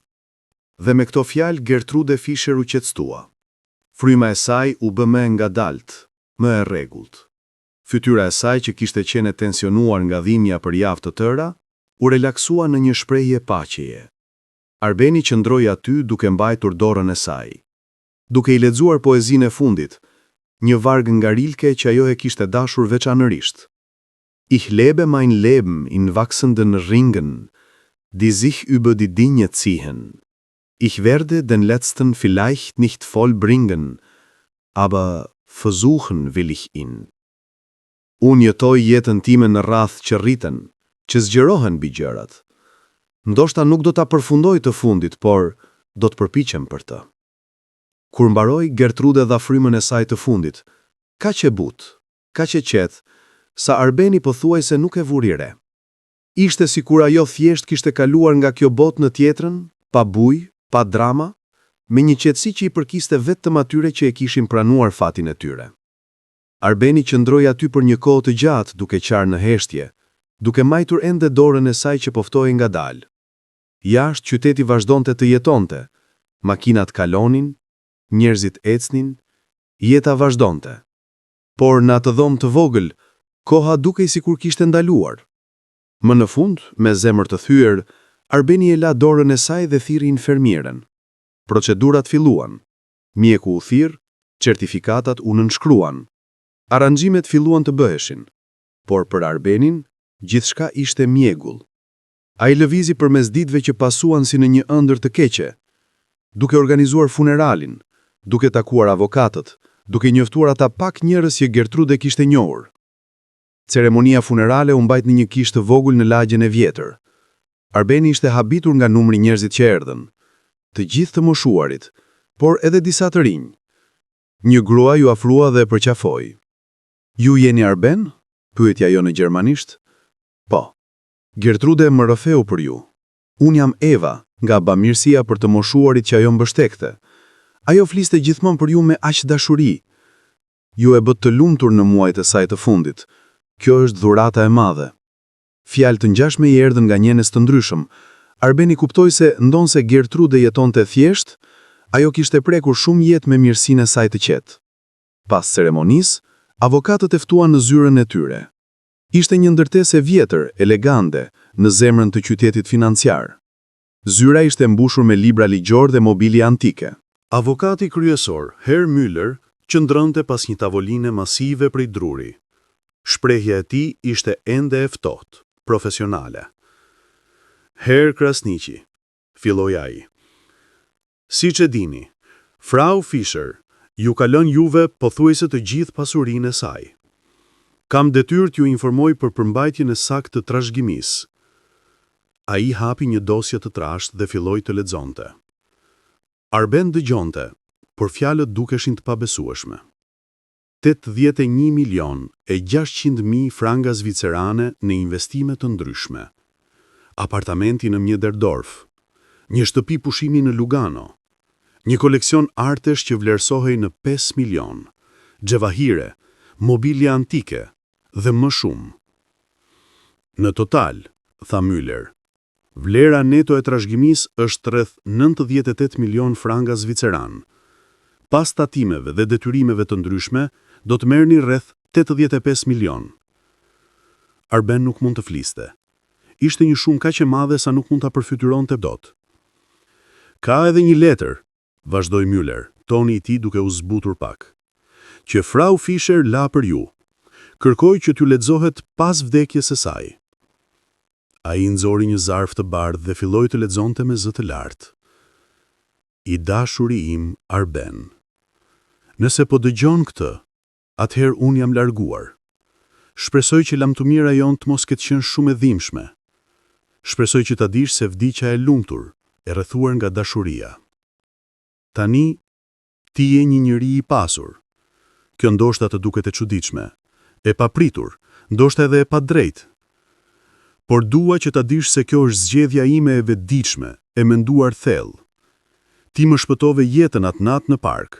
Dhe me këto fjalë Gertrude Fischer u qetëstua. Fryma e saj u bë më ngadalt, më e rregullt. Fytyra e saj që kishte qenë tensionuar nga dhimbja për javë të tëra, u relaksua në një shprehje paqeje. Arbeni qëndroi aty duke mbajtur dorën e saj. Duke i lexuar poezinë e fundit, një varg nga Rilke që ajo e kishte dashur veçanërisht. Ich lebe mein Leben in wachsenden Ringen, die sich über die Dinge ziehen. Ich werde den letzten vielleicht nicht vollbringen, aber versuchen will ich ihn. Unë jetoj jetën time në rrath që rriten, që zgjerohen mbi gjërat. Ndoshta nuk do ta përfundoj të fundit, por do të përpiqem për të. Kur mbaroi, Gertrude dha frymën e saj të fundit, kaq e butë, kaq e qetë, sa Arbeni pothuajse nuk e vuri re. Ishte sikur ajo thjesht kishte kaluar nga kjo botë në tjetrën, pa bujë, pa drama, me një qetësi që i përkiste vetëm atyre që e kishin pranuar fatin e tyre. Arbeni qëndroi aty për një kohë të gjatë duke qarë në heshtje, duke majtur ende dorën e saj që poftohej ngadalë. Jashtë qyteti vazhdonte të jetonte, makinat kalonin, njerëzit ecnin, jeta vazhdonte. Por në atë dhomë të vogël, koha dukej sikur kishte ndaluar. Më në fund, me zemër të thyer, Arbeni e la dorën e saj dhe thirri infermierën. Procedurat filluan. Mjeku u thirr, certifikatat u nënshkruan. Aranxhimet filluan të bëheshin. Por për Arbenin, gjithçka ishte mjegull. Ai lëvizi përmes ditëve që pasuan si në një ëndër të keqe, duke organizuar funeralin, duke takuar avokatët, duke njoftuar ata pak njerëz që Gertrude kishte njohur. Ceremonia funerale u mbajt në një kishë të vogël në lagjen e vjetër.
Arbeni ishte habitur nga numri njerëzit që erdhën, të gjithë të moshuarit, por edhe disa të rinj. Një grua ju afrua dhe përqafoi. Ju jeni Arben? Pyetja ajo në gjermanisht. Po. Gertrude më rrëfeu për ju. Unë jam Eva, nga bamirësia për të moshuarit që ajo mbështekte. Ajo fliste gjithmonë për ju me aq dashuri. Ju e bët të lumtur në muajt e saj të fundit. Kjo është dhurata e madhe. Fjalë të ngjashme i erdhën nga njerëz të ndryshëm. Arbeni kuptoi se ndonse Gertrude jetonte thjesht, ajo kishte prekur shumë jetë me mirësinë e saj të qetë. Pas ceremonisë, avokatët e ftuan në zyrën e tyre. Ishte një ndërtesë e vjetër, elegante, në zemrën të qytetit financiar. Zyra ishte mbushur me libra ligjor dhe mobilje antike.
Avokati kryesor, Herr Müller, qëndronte pas një tavoline masive prej druri. Shprehja e tij ishte ende e ftohtë, profesionale. Herr Krasniqi, filloi ai. Siç e dini, Frau Fischer ju ka lënë juve pothuajse të gjithë pasurinë e saj. Kam detyrë t'ju informoj për përmbajtjen e saktë të trashëgimisë. Ai hapi një dosje të trashtë dhe filloi të lexonte. Arben dëgjonte, por fjalët dukeshin të pabesueshme. 81.600.000 franga zvicerane në investime të ndryshme. Apartamenti në Mjederdorf, një shtëpi pushimi në Lugano, një koleksion artesh që vlerësohej në 5 milion, xhevahire, mobilje antike dhe më shumë. Në total, tha Müller, vlera neto e trashëgimisë është rreth 98 milion franga zviceran. Pas tatimeve dhe detyrimeve të ndryshme, do të merrni rreth 85 milion. Arben nuk mund të fliste. Ishte një shumë kaq e madhe sa nuk mund ta përfytyronte dot. Ka edhe një letër, vazhdoi Müller, toni i tij duke u zbutur pak, që Frau Fischer la për ju. Kërkoj që t'ju lexohet pas vdekjes së saj. Ai nxori një zarf të bardhë dhe filloi të lexonte me zë të lartë. I dashuri im, Arben. Nëse po dëgjon këtë, atëherë unë jam larguar. Shpresoj që lamtumira jonë të mos ketë qenë shumë e dhimbshme. Shpresoj që ta dish se vdiqja e lumtur, e rrethuar nga dashuria. Tani, ti je një njeri i pasur. Kjo ndoshta të duket e çuditshme, e papritur, ndoshta edhe e padrejtë. Por dua që ta dish se kjo është zgjedhja ime e vetëdijshme, e menduar thellë. Ti më shpëtove jetën atë natë në park,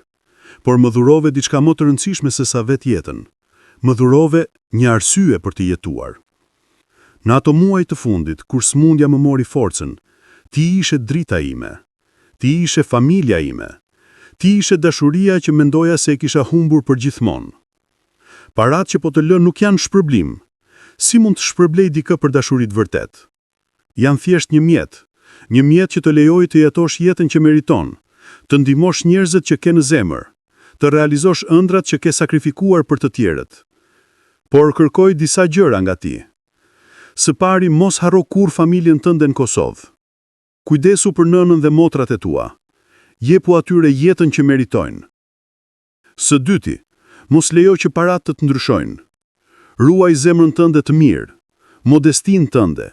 por më dhurove diçka më të rëndësishme se sa vetë jetën. Më dhurove një arsye për të jetuar. Në ato muaj të fundit, kur smundja më mori forcën, ti ishe drita ime. Ti ishe familja ime. Ti ishe dashuria që mendoja se e kisha humbur për gjithmonë. Parat që po të lë nuk janë shpërblim. Si mund të shpërblej dikë për dashurit vërtet? Janë thjesht një mjet që të lejoj të jetosh jetën që meriton, të ndihmosh njerëzit që ke në zemër, të realizosh ëndrat që ke sakrifikuar për të tjerët. Por kërkoj disa gjëra nga ti. Së pari, mos harro kur familjen tënde në Kosovë. Kujdesu për nënën dhe motrat e tua. Jepu atyre jetën që meritojnë. Së dyti, mos lejo që parat të ndryshojnë. Ruaj zemrën tënde të mirë, modestinë tënde,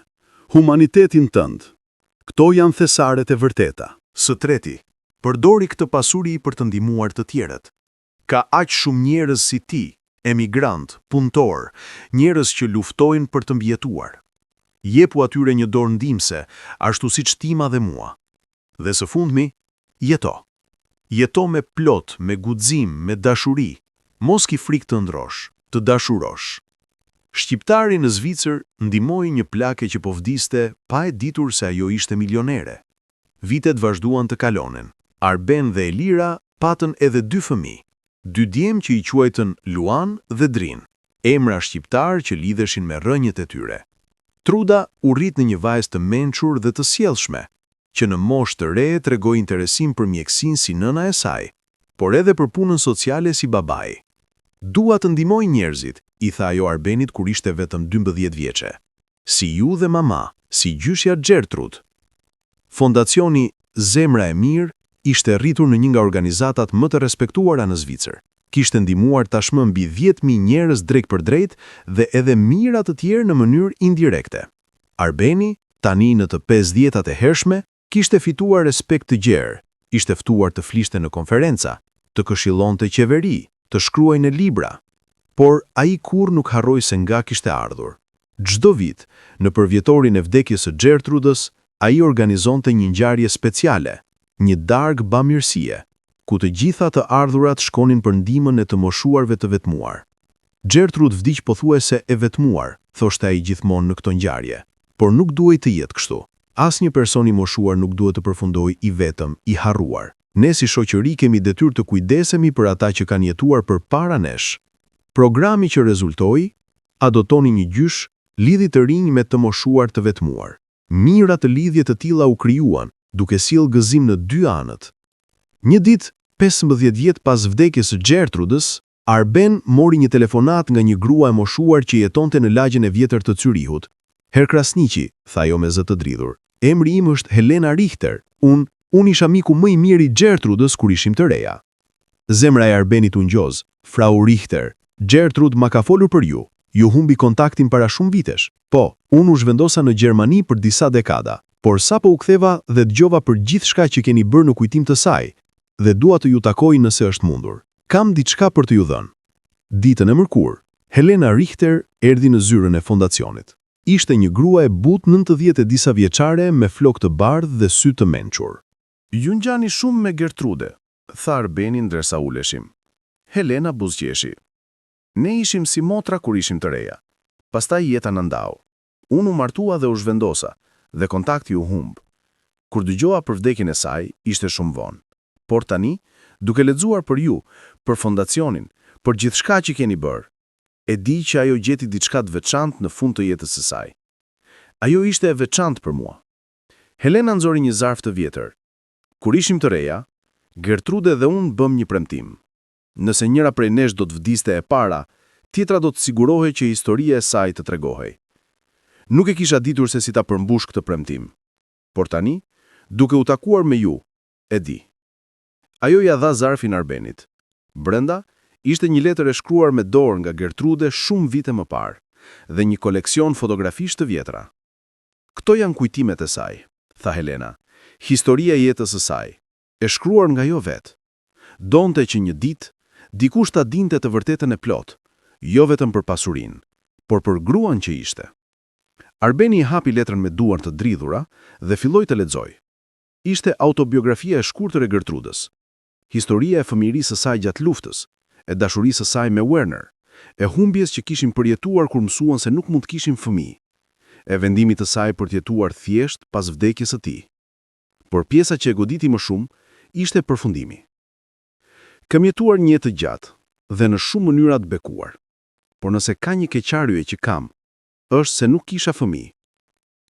humanitetin tënd. Këto janë thesaret e vërteta.
Së treti, përdori këtë pasuri për të ndihmuar të tjerët. Ka aq shumë njerëz si ti, emigrant, punëtor, njerëz që luftojnë për të mbijetuar. Jepu atyre një dorë ndihmëse, ashtu siç tima dhe mua. Dhe së fundmi, jeto. Jeto me plot, me guxim, me dashuri. Mos ki frikë të ndrosh, të dashurosh. Shqiptari në Zvicër ndihmoi një plake që po vdiste pa e ditur se ajo ishte milionere. Vitet vazhduan të kalonin. Arben dhe Elira patën edhe 2 fëmijë. 2 djem që i quajtën Luan dhe Drin, emra shqiptar që lidheshin me rënjët e tyre. Truda u rrit në një vajzë të mençur dhe të sjellshme, që në moshë të re tregoi interesim për mjekësinë si nëna e saj, por edhe për punën sociale si babai. Dua të ndihmoj njerëzit, i tha ajo Arbenit kur ishte vetëm 12 vjeçe. Si ju dhe mama, si gjyshja Gertrud. Fondacioni Zemra e Mirë ishte rritur në një nga organizatat më të respektuara në Zvicër. Kishte ndihmuar tashmë mbi 10.000 njerëz drejt për drejt dhe edhe mijëra të tjerë në mënyrë indirekte. Arbeni
Tani në të 50-tat e hershme, kishte fituar respekt të gjerë, ishte ftuar të fliste në konferenca, të këshillonte qeveri, të shkruaj në libra. Por ai kur nuk harroi se nga kishte ardhur. Çdo vit, në përvjetorin e vdekjes së Gertrudës, ai organizonte një ngjarje speciale, një darkë bamirësie, ku të gjitha të ardhurat shkonin për ndihmën e të moshuarve të vetmuar. Gertrud vdiq pothuajse e vetmuar, thoshte ai gjithmonë në këtë ngjarje, por nuk duhej të jetë kështu. Asnjë person i moshuar nuk duhet të përfundojë i vetëm, i harruar. Ne si shoqëri kemi detyrë të kujdesemi për ata që kanë jetuar përpara nesh. Programi që rezultoi, adoptoni një gjysh, lidhi të rinj me të moshuar të vetmuar. Mijëra të lidhje të tilla u krijuan, duke sjellë gëzim në dy anët. Një ditë, 15 vjet pas vdekjes së Gertrudës, Arben mori një telefonat nga një grua e moshuar që jetonte në lagjen e vjetër të Zyrihut. Herr Krasniqi, tha ajo me zë të dridhur. Emri im është Helena Richter. Unë isha miku më i mirë i Gertrudës kur ishim të reja. Zemra e Arbenit u ngjoz. Frau Richter, Gertrud ma ka folur për ju. Ju humbi kontaktin para shumë vitesh. Po, unë u zhvendosa në Gjermani për disa dekada, por sapo u ktheva dhe dëgjova për gjithçka që keni bërë në kujtim të saj, dhe dua të ju takoj nëse është mundur. Kam diçka për të ju dhënë. Ditën e mërkurë, Helena Richter erdhi në zyrën e fondacionit. Ishte një grua e butë 90 e disa vjeçare me flokë të bardhë dhe sy të mençur.
Ju ngjani shumë me Gertrude, tha Arbeni ndërsa uleshim. Helena buzëqeshi. Ne ishim si motra kur ishim të reja. Pastaj jeta na ndau. Unë u martua dhe u zhvendosa, dhe kontakti u humb. Kur dëgjova për vdekjen e saj, ishte shumë vonë. Por tani, duke lexuar për ju, për fondacionin, për gjithçka që keni bërë, e di që ajo gjeti diçka të veçantë në fund të jetës së saj. Ajo ishte e veçantë për mua. Helena nxori një zarf të vjetër. Kur ishim të reja, Gertrude dhe unë bëm një premtim. Nëse njëra prej nesh do të vdiste e para, tjetra do të sigurohej që historia e saj të tregohej. Nuk e kisha ditur se si ta përmbush këtë premtim. Por tani, duke u takuar me ju, e di. Ajo ja dha zarfin Arbenit. Brenda ishte një letër e shkruar me dorë nga Gertrude shumë vite më parë, dhe një koleksion fotografish të vjetra. Këto janë kujtimet e saj, tha Helena, historia e jetës së saj, e shkruar nga jo vetë. Donte që një ditë, dikush ta dinte të vërtetën e plot, jo vetëm për pasurinë, por për gruan që ishte. Arbeni i hapi letrën me duar të dridhura dhe filloi të lexojë. Ishte autobiografia e shkurtër e Gertrudës. Historia e fëmijërisë së saj gjatë luftës, e dashurisë së saj me Werner, e humbjes që kishin përjetuar kur mësuan se nuk mund të kishin fëmijë, e vendimit të saj për të jetuar thjesht pas vdekjes së tij. Por pjesa që e goditi më shumë ishte përfundimi. Kam jetuar një jetë të gjatë dhe në shumë mënyra të bekuar, por nëse ka një keqarje që kam, është se nuk kisha fëmijë.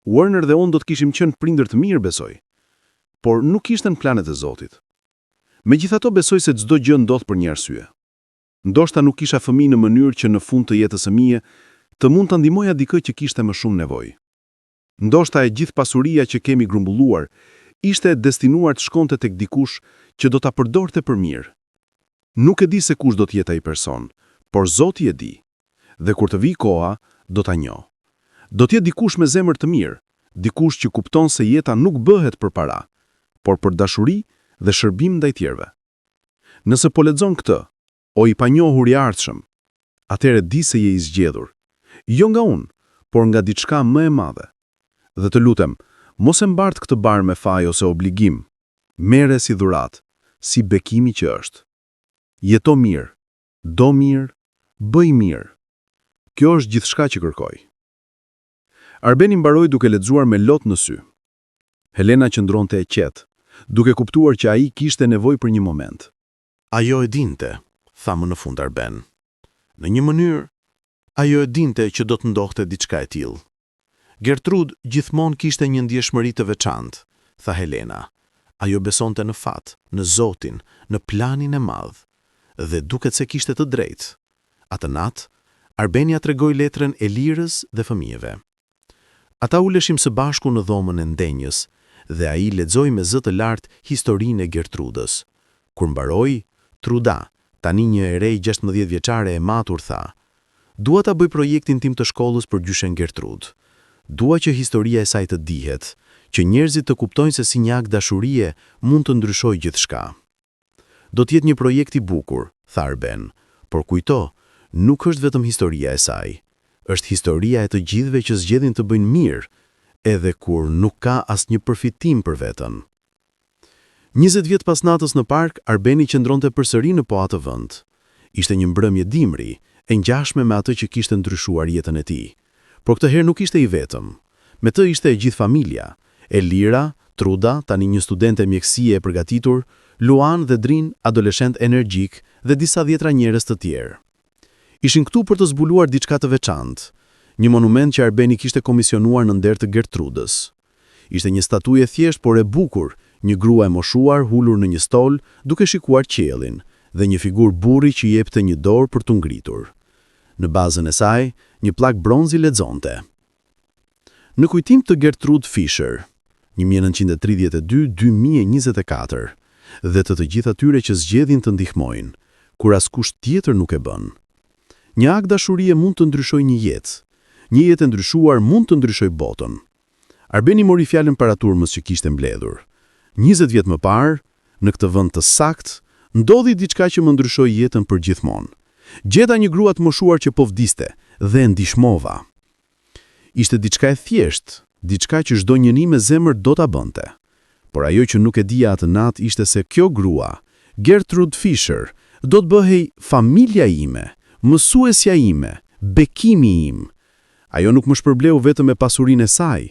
Werner dhe unë do të kishim qenë prindër të mirë, besoj, por nuk ishte në planet e Zotit. Megjithato besoj se çdo gjë ndodh për një arsye. Ndoshta nuk kisha fëmijë në mënyrë që në fund të jetës së mie të mund ta ndihmoja dikë që kishte më shumë nevojë. Ndoshta e gjithë pasuria që kemi grumbulluar ishte destinuar të shkonte tek dikush që do ta përdorte për mirë. Nuk e di se kush do të jetë ai person, por Zoti e di. Dhe kur të vijë koha, do ta njoh. Do të jetë dikush me zemër të mirë, dikush që kupton se jeta nuk bëhet për para, por për dashuri dhe shërbim ndaj tjerëve. Nëse po lexon këtë, o i panjohur i ardhshëm, atëherë di se je i zgjedhur, jo nga unë, por nga diçka më e madhe. Dhe të lutem, mos e mbart këtë bar me faj ose obligim, merre si dhuratë, si bekimi që është. Jeto mirë, do mirë, bëj mirë. Kjo është gjithçka që kërkoj. Arbeni mbaroi duke lexuar me lot në sy. Helena qëndronte e qetë, duke kuptuar që ai kishte nevojë për një moment. Ajo e dinte, tha më në fund Arben. Në një mënyrë, ajo e dinte që do të ndodhte diçka e tillë. Gertrud gjithmonë kishte një ndjeshmëri të veçantë, tha Helena. Ajo besonte në fat, në Zotin, në planin e madh, dhe duket se kishte të drejtë. Atë natë, Arbeni ja tregoi letrën Elirës dhe fëmijëve. Ata uleshim së bashku në dhomën e ndenjës, dhe ai lexoi me zë të lartë historinë e Gertrudës. Kur mbaroi, Truda, tani një e re 16 vjeçare e matur, tha: "Dua ta bëj projektin tim të shkollës për gjyshen Gertrud.
Dua që historia e saj të dihet, që njerëzit të kuptojnë se si një akt dashurie mund të ndryshojë gjithçka. Do të jetë një projekt i bukur, tha Arben, por kujto, nuk është vetëm historia e saj. Është historia e të gjithëve që zgjedhin të bëjnë mirë, edhe kur nuk ka asnjë përfitim për veten. 20 vjet pas natës në park, Arbeni qëndronte përsëri në po atë vend. Ishte një mbrëmje dimri, e ngjashme me atë që kishte ndryshuar jetën e tij. Por këtë herë nuk ishte i vetëm. Me të ishte e gjithë familja. Elira, Truda, tani një studente mjekësie e përgatitur, Luan dhe Drin, adoleshent energjik, dhe disa dhjetra njerëz të tjerë. Ishin këtu për të zbuluar diçka të veçantë, një monument që Arbeni kishte komisionuar në nder të Gertrudës. Ishte një statuje thjesht por e bukur, një grua e moshuar hulur në një stol, duke shikuar qiellin, dhe një figurë burri që i jepte një dorë për t'u ngritur. Në bazën e saj, një plak bronzi lexonte: Në kujtim të Gertrude Fisher, 1932-2024, dhe të gjithë atyre që zgjedhin të ndihmojnë, kur askush tjetër nuk e bën. Një akt dashurie mund të ndryshojë një jetë. Një jetë e ndryshuar mund të ndryshojë botën. Arbeni mori fjalën para turmës që kishte mbledhur. 20 vjet më parë, në këtë vend të saktë, ndodhi diçka që më ndryshoi jetën për gjithmonë. Gjeta një grua të moshuar që po vdiste dhe e ndihmova. Ishte diçka e thjeshtë, diçka që çdo njeri me zemër do ta bënte. Por ajo që nuk e dija atë natë ishte se kjo grua, Gertrude Fisher, do të bëhej familja ime, mësuesja ime, bekimi im. Ajo nuk më shpërbleu vetëm me pasurinë e saj,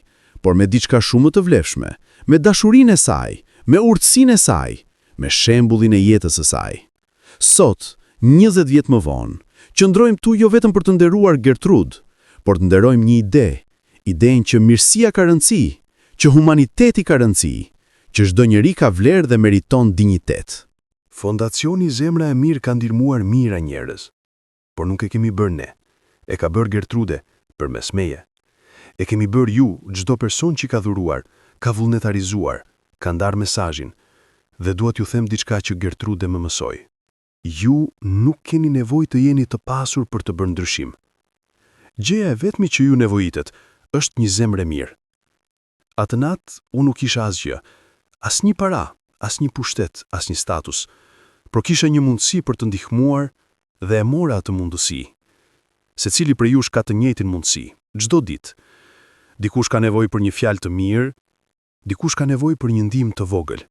por me diçka shumë të vlefshme, me dashurinë e saj, me urtësinë e saj, me shembullin e jetës së saj. Sot, 20 vjet më vonë, qëndrojmë tu jo vetëm për të nderuar Gertrude, por të nderojmë një idenë që mirësia ka rëndësi, që humaniteti ka rëndësi, që çdo njeri ka vlerë dhe meriton dinjitet.
Fondacioni Zemra e Mirë ka ndihmuar mijëra njerëz, por nuk e kemi bërë ne. E ka bërë Gertrude përmes meje. E kemi bërë ju, çdo person që ka dhuruar, ka vullnetarizuar, ka ndarë mesazhin, dhe dua t'ju them diçka që Gertrude më mësoi. Ju nuk keni nevojë të jeni të pasur për të bërë ndryshim. Gjëja e vetme që ju nevojitet është një zemër e mirë. Atë natë unë nuk kisha asgjë, asnjë para, asnjë pushtet, asnjë status, por kisha një mundësi për të ndihmuar dhe e mora atë mundësi. Secili prej jush ka të njëjtin mundësi, çdo ditë. Dikush ka nevojë për një fjalë të mirë, dikush ka nevojë për një ndihmë të vogël.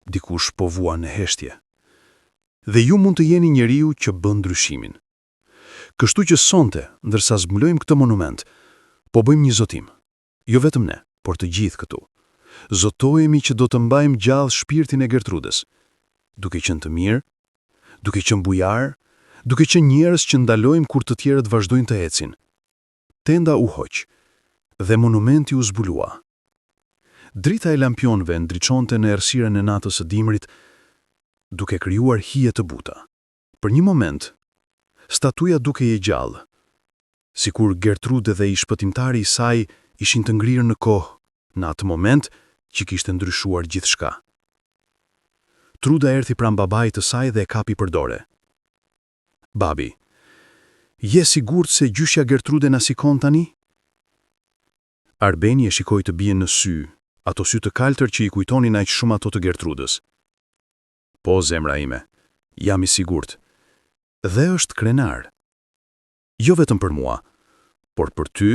Dikush po vuan në heshtje. Dhe ju mund të jeni njeriu që bën ndryshimin. Kështu që sonte, ndërsa zbulojmë këtë monument, po bëjmë një zotim. Jo vetëm ne, por të gjithë këtu. Zotojemi që do të mbajmë gjallë shpirtin e Gertrudës, duke qenë të mirë, duke qenë bujar, duke qenë njerëz që ndalojmë kur të tjerët vazhdojnë të ecin. Tenda u hoq, dhe monumenti u zbulua. Drita e lampionëve ndriçonte në errësirën e natës së dimrit, duke krijuar hije të buta. Për një moment, statuja duke e gjallë, sikur Gertrude dhe i shpëtimtari i saj ishin të ngrirë në kohë, në atë moment që kishte ndryshuar gjithçka. Truda erdhi pranë babait të saj dhe e kapi për dorë. Babi, je sigurt se gjyshja Gertrude na sikon tani? Arbeni e shikoi të bien në sy, ato sy të kaltër që i kujtonin aq shumë ato të Gertrudës. Po, zemra ime, jam i sigurt. Dhe është krenar. Jo vetëm për mua, por për ty,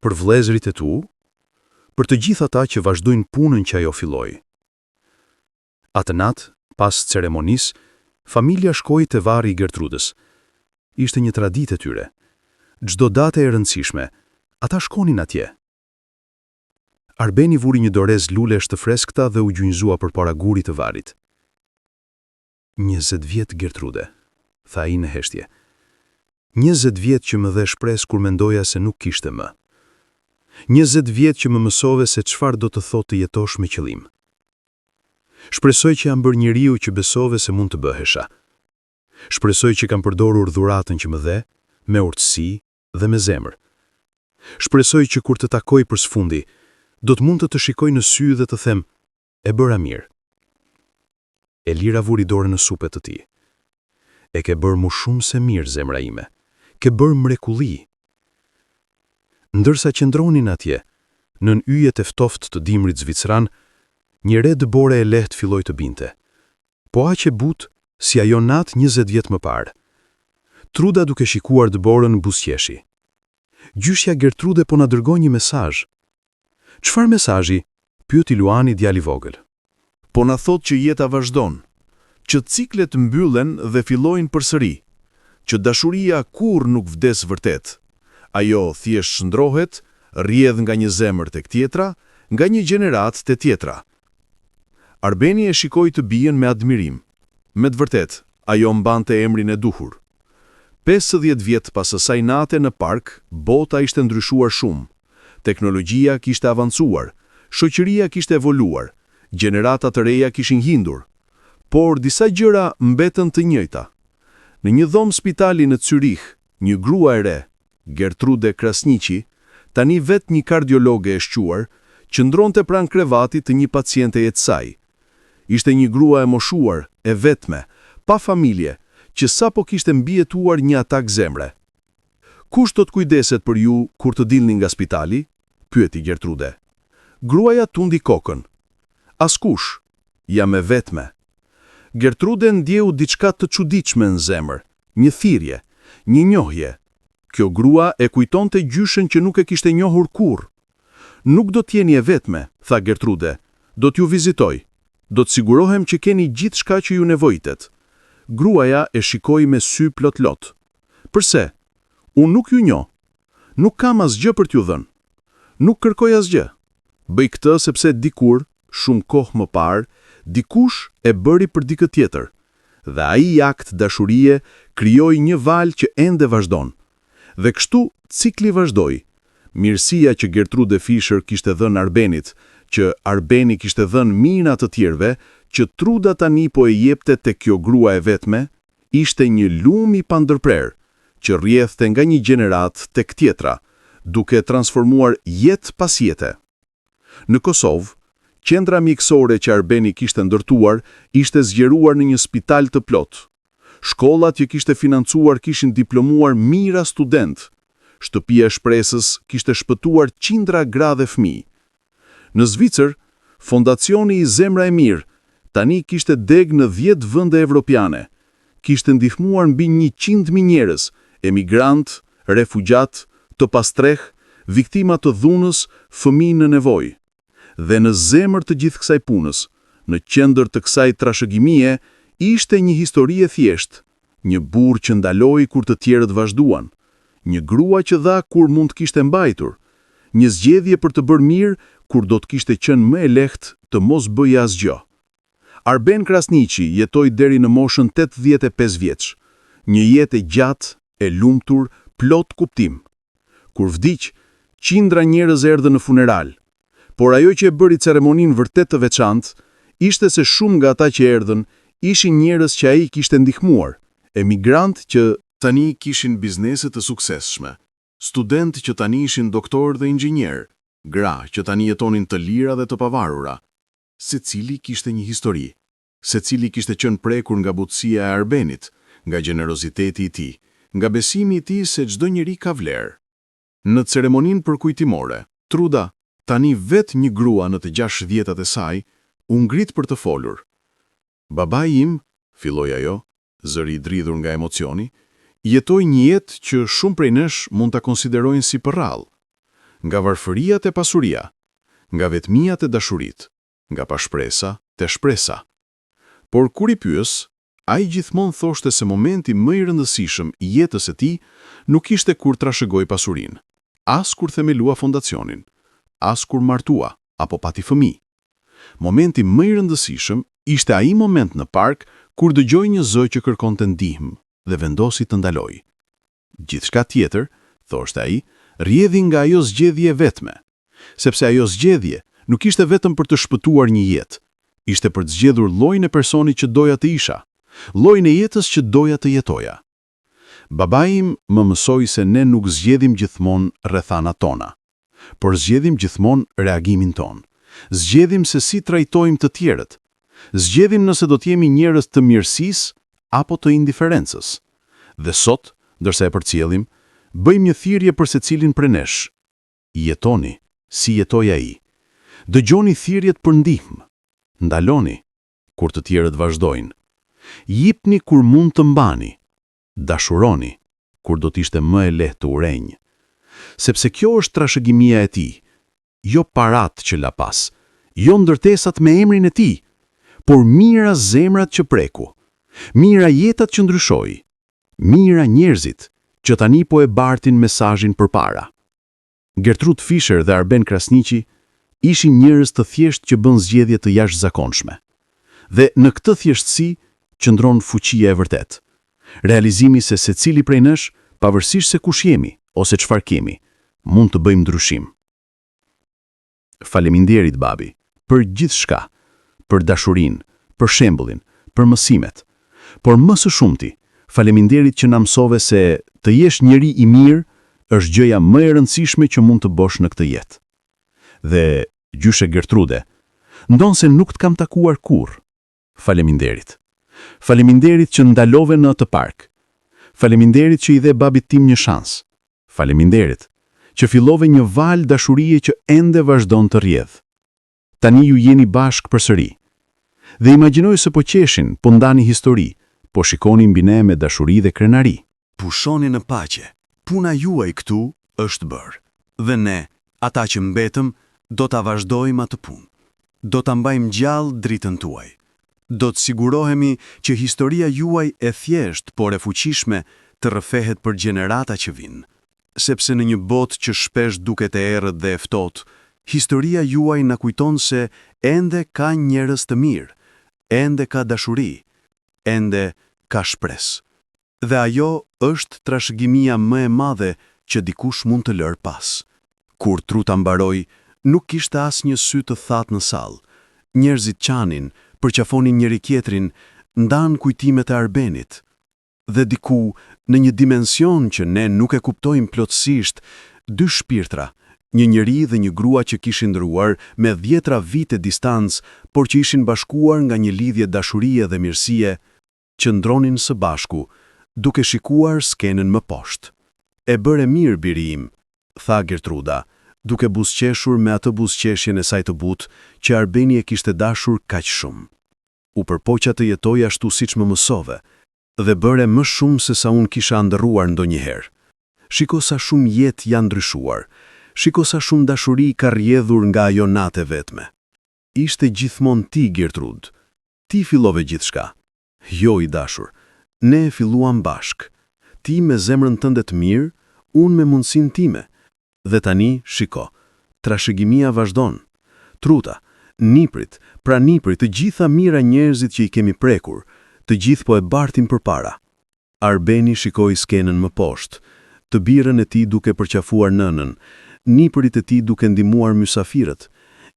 për vëllezërit e tu, për të gjithë ata që vazhdojnë punën që ajo filloi. Atë natë, pas ceremonisë, familja shkoi te varri i Gertrudës. Ishte një traditë e tyre. Çdo datë e rëndësishme, ata shkonin atje. Arbeni vuri një dorez lulesh të freskëta dhe u gjunjëzua përpara gurit të varrit. 20 vjet Gertrude, tha ai në heshtje. 20 vjet që më dhe shpresë kur mendoja se nuk kishte më. 20 vjet që më mësove se çfarë do të thotë të jetosh me qëllim. Shpresoj që jam bërë njeriu që besove se mund të bëhesha. Shpresoj që kam përdorur dhuratën që më dhe, me urtësi dhe me zemër. Shpresoj që kur të takoj për sfundi, do të mund të shikoj në sy dhe të them, e bëra mirë. Elira vuri dorën në supet të tij. E ke bërë më shumë se mirë, zemra ime. Ke bërë mrekulli. Ndërsa qëndronin atje, nën yjet e ftoft të dimrit zvicran, një re dëbore e lehtë filloi të binte. Po aq e butë si ajo natë 20 vjet më parë. Truda duke shikuar dëborën buzëqeshi. Gjyshja Gertrude po na dërgoi një mesazh. Çfarë mesazhi? Pyeti Luani djali vogël.
Po na thot që jeta vazhdon, që ciklet mbyllen dhe fillojnë përsëri, që dashuria kurrë nuk vdes vërtet. Ajo thjesht shndrohet, rrjedh nga një zemër tek tjetra, nga një gjenerat te tjetra. Arbeni e shikoi të bien me admirim. Me të vërtet, ajo mbante emrin e duhur. 50 vjet pas asaj nate në park, bota ishte ndryshuar shumë. Teknologjia kishte avancuar, shoqëria kishte evoluar, gjenerata të reja kishin hindur, por disa gjëra mbetën të njëjta. Në një dhomë spitali në Zürich, një grua e re, Gertrude Krasniqi, tani vet një kardiologe e shquar, qëndronte pranë krevatit të një paciente e të saj. Ishte një grua e moshuar, e vetme, pa familje, që sapo kishte mbijetuar një atak zemre. Kush do të kujdeset për ju kur të dilni nga spitali? Pyeti Gertrude. Gruaja tundi kokën. Askush, jam e vetme. Gertrude ndjeu diçka të çuditshme në zemër, një thirrje, një njohje. Kjo grua e kujtonte gjyshen që nuk e kishte njohur kurrë. Nuk do t'jeni e vetme, tha Gertrude. Do t'ju vizitoj. Do të sigurohem që keni gjithçka që ju nevojitet. Gruaja e shikoi me sy plot lot. Përse? Unë nuk ju njoh. Nuk kam asgjë për t'ju dhënë. Nuk kërkoj asgjë. Bëj këtë sepse dikur, shumë kohë më parë, dikush e bëri për dikë tjetër. Dhe ai akt dashurie krijoi një valë që ende vazhdon. Dhe kështu cikli vazhdoi. Mirësia që Gertrude Fischer kishte dhënë Arbenit, që Arbeni kishte dhënë mina të tjerëve, që Truda tani po e jepte tek kjo grua e vetme, ishte një lum i pandërprer, që rrjedhte nga një gjenerat tek tjetra, duke transformuar jetë pas jete. Në Kosovë, qendra mjekësore që Arbeni kishte ndërtuar ishte zgjeruar në një spital të plot. Shkollat që kishte financuar kishin diplomuar mijëra student. Shtëpia e shpresës kishte shpëtuar qindra gra dhe fëmijë. Në Zvicër, fondacioni i Zemra e Mirë tani kishte deg në 10 vende evropiane. Kishte ndihmuar mbi 100.000 njerëz, emigrant, refugjat, të pastreh, viktima të dhunës, fëmijë në nevojë. Dhe në zemër të gjithë kësaj punës, në qendër të kësaj trashëgimie, ishte një histori e thjeshtë, një burr që ndaloi kur të tjerët vazhduan, një grua që dha kur mund të kishte mbajtur, një zgjedhje për të bërë mirë kur do të kishte qenë më e lehtë të mos bëjë asgjë. Arben Krasniqi jetoi deri në moshën 85 vjeç, një jetë e gjatë, e lumtur, plot kuptim. Kur vdiq, qindra njerëz erdhën në funeral, por ajo që e bëri ceremoninë vërtet të veçantë ishte se shumë nga ata që erdhën ishin njerëz që ai kishte ndihmuar, emigrant që tani kishin biznese të suksesshme, student që tani ishin doktor dhe inxhinier, gra që tani jetonin të lira dhe të pavarura. Secili kishte një histori. Secili kishte qenë prekur nga butësia e Arbenit, nga gjeneroziteti i tij, nga besimi i tij se çdo njeri ka vlerë. Në ceremoninë përkujtimore, Truda, tani vetë një grua në të 60-tat e saj, u ngrit për të folur. Babai im, filloi ajo, zëri i dridhur nga emocioni, jetoi një jetë që shumë prej nesh mund ta konsiderojnë si përrall. Nga varfëria te pasuria, nga vetmia te dashuritë, nga pashpresa te shpresa. Por kur i pyes, ai gjithmonë thoshte se momenti më i rëndësishëm i jetës së tij nuk ishte kur trashëgoi pasurinë, as kur themelua fondacionin, as kur martua apo pati fëmijë. Momenti më i rëndësishëm ishte ai moment në park kur dëgjoi një zë që kërkonte ndihmë dhe vendosi të ndalojë. Gjithçka tjetër, thoshte ai, rrjedhi nga ajo zgjedhje vetme, sepse ajo zgjedhje nuk ishte vetëm për të shpëtuar një jetë, ishte për të zgjedhur llojin e personit që doja të isha, llojin e jetës që doja të jetoja. Babai im më mësoi se ne nuk zgjedhim gjithmonë rrethanat tona, por zgjedhim gjithmonë reagimin ton. Zgjedhim se si trajtojmë të tjerët. Zgjedhim nëse do të jemi njerëz të mirësisë apo të indiferencës. Dhe sot, ndërsa e përcjellim, bëjmë një thirrje për secilin prej nesh.
Jetoni, si jetoj ai. Dëgjoni thirrjet për ndihmë. Ndaloni, kur të tjerët vazhdojnë. Jipni kur mund të mbani. Dashuroni, kur do t'ishte më e lehtë të urenjë. Sepse kjo është trashëgimia e tij, jo parat që la pas, jo ndërtesat me emrin e tij, por mira zemrat që preku, mira jetat që ndryshoi, mira njerëzit që tani po e bartin mesazhin përpara. Gertrud Fischer dhe Arben Krasniqi ishin njerëz të thjeshtë që bën zgjedhje të jashtëzakonshme. Dhe në këtë thjeshtësi qëndron fuqia e vërtet. Realizimi se secili prej nesh, pavarësisht se kush jemi ose çfarë kemi, mund të bëjmë ndryshim. Faleminderit babi për gjithçka, për dashurinë, për shembullin, për mësimet. Por më së shumti, faleminderit që na mësove se të jesh njeri i mirë është gjëja më e rëndësishme që mund të bosh në këtë jetë. Dhe gjyshe Gertrude, ndonse nuk të kam takuar kurrë. Faleminderit. Faleminderit që ndalove në atë park. Faleminderit që i dhe babit tim një shans. Faleminderit që fillove një val dashurie që ende vazhdon të rrjedh. Tani ju jeni bashk përsëri. Dhe imagjinoj se po qeshin, po ndani histori, po shikoni mbi ne me dashuri dhe krenari.
Pushoni në paqe. Puna juaj këtu është bërë. Dhe ne, ata që mbetëm, do ta vazhdojmë atë punë. Do ta mbajmë gjallë dritën tuaj. Do të sigurohemi që historia juaj e thjesht, por e fuqishme, të rrëfehet për gjenerata që vinë. Sepse në një botë që shpesh duket e errët dhe e ftohtë, historia juaj na kujton se ende ka njerëz të mirë, ende ka dashuri, ende ka shpresë. Dhe ajo është trashëgimia më e madhe që dikush mund të lërë pas. Kur truta mbaroi, nuk kishte asnjë sy të thatë në sallë. Njerëzit qanin, përqafonin njëri tjetrin, ndan kujtimet e Arbenit. Dhe diku, në një dimension që ne nuk e kuptojmë plotësisht, dy shpirtra, një njeri dhe një grua që kishin ndruar me 10 vite distancë, por që ishin bashkuar nga një lidhje dashurie dhe mirësie, qëndronin së bashku, duke shikuar skenën më poshtë. E bëre mirë biri im, tha Gertruda, duke buzëqeshur me atë buzëqeshjen e saj të butë që Arbeni e kishte dashur kaq shumë. U përpoqa të jetoj ashtu siç më mësove, dhe bëre më shumë se sa unë kisha ndërruar ndonjëherë. Shiko sa shumë jetë janë ndryshuar, shiko sa shumë dashuri ka rrjedhur nga ajo natë vetme. Ishte gjithmonë ti, Gertrud. Ti fillove gjithçka. Jo i dashur, ne e filluam bashk. Ti me zemrën tënde të mirë, unë me mundësinë time. Dhe tani, shiko, trashëgimia vazhdon. Truta, niprit, pra niprit, të gjitha mira njerëzit që i kemi prekur, të gjithë po e bartin përpara. Arbeni shikoi skenën më poshtë, të birën e tij duke përqafuar nënën, nipërit e tij duke ndihmuar mysafirët,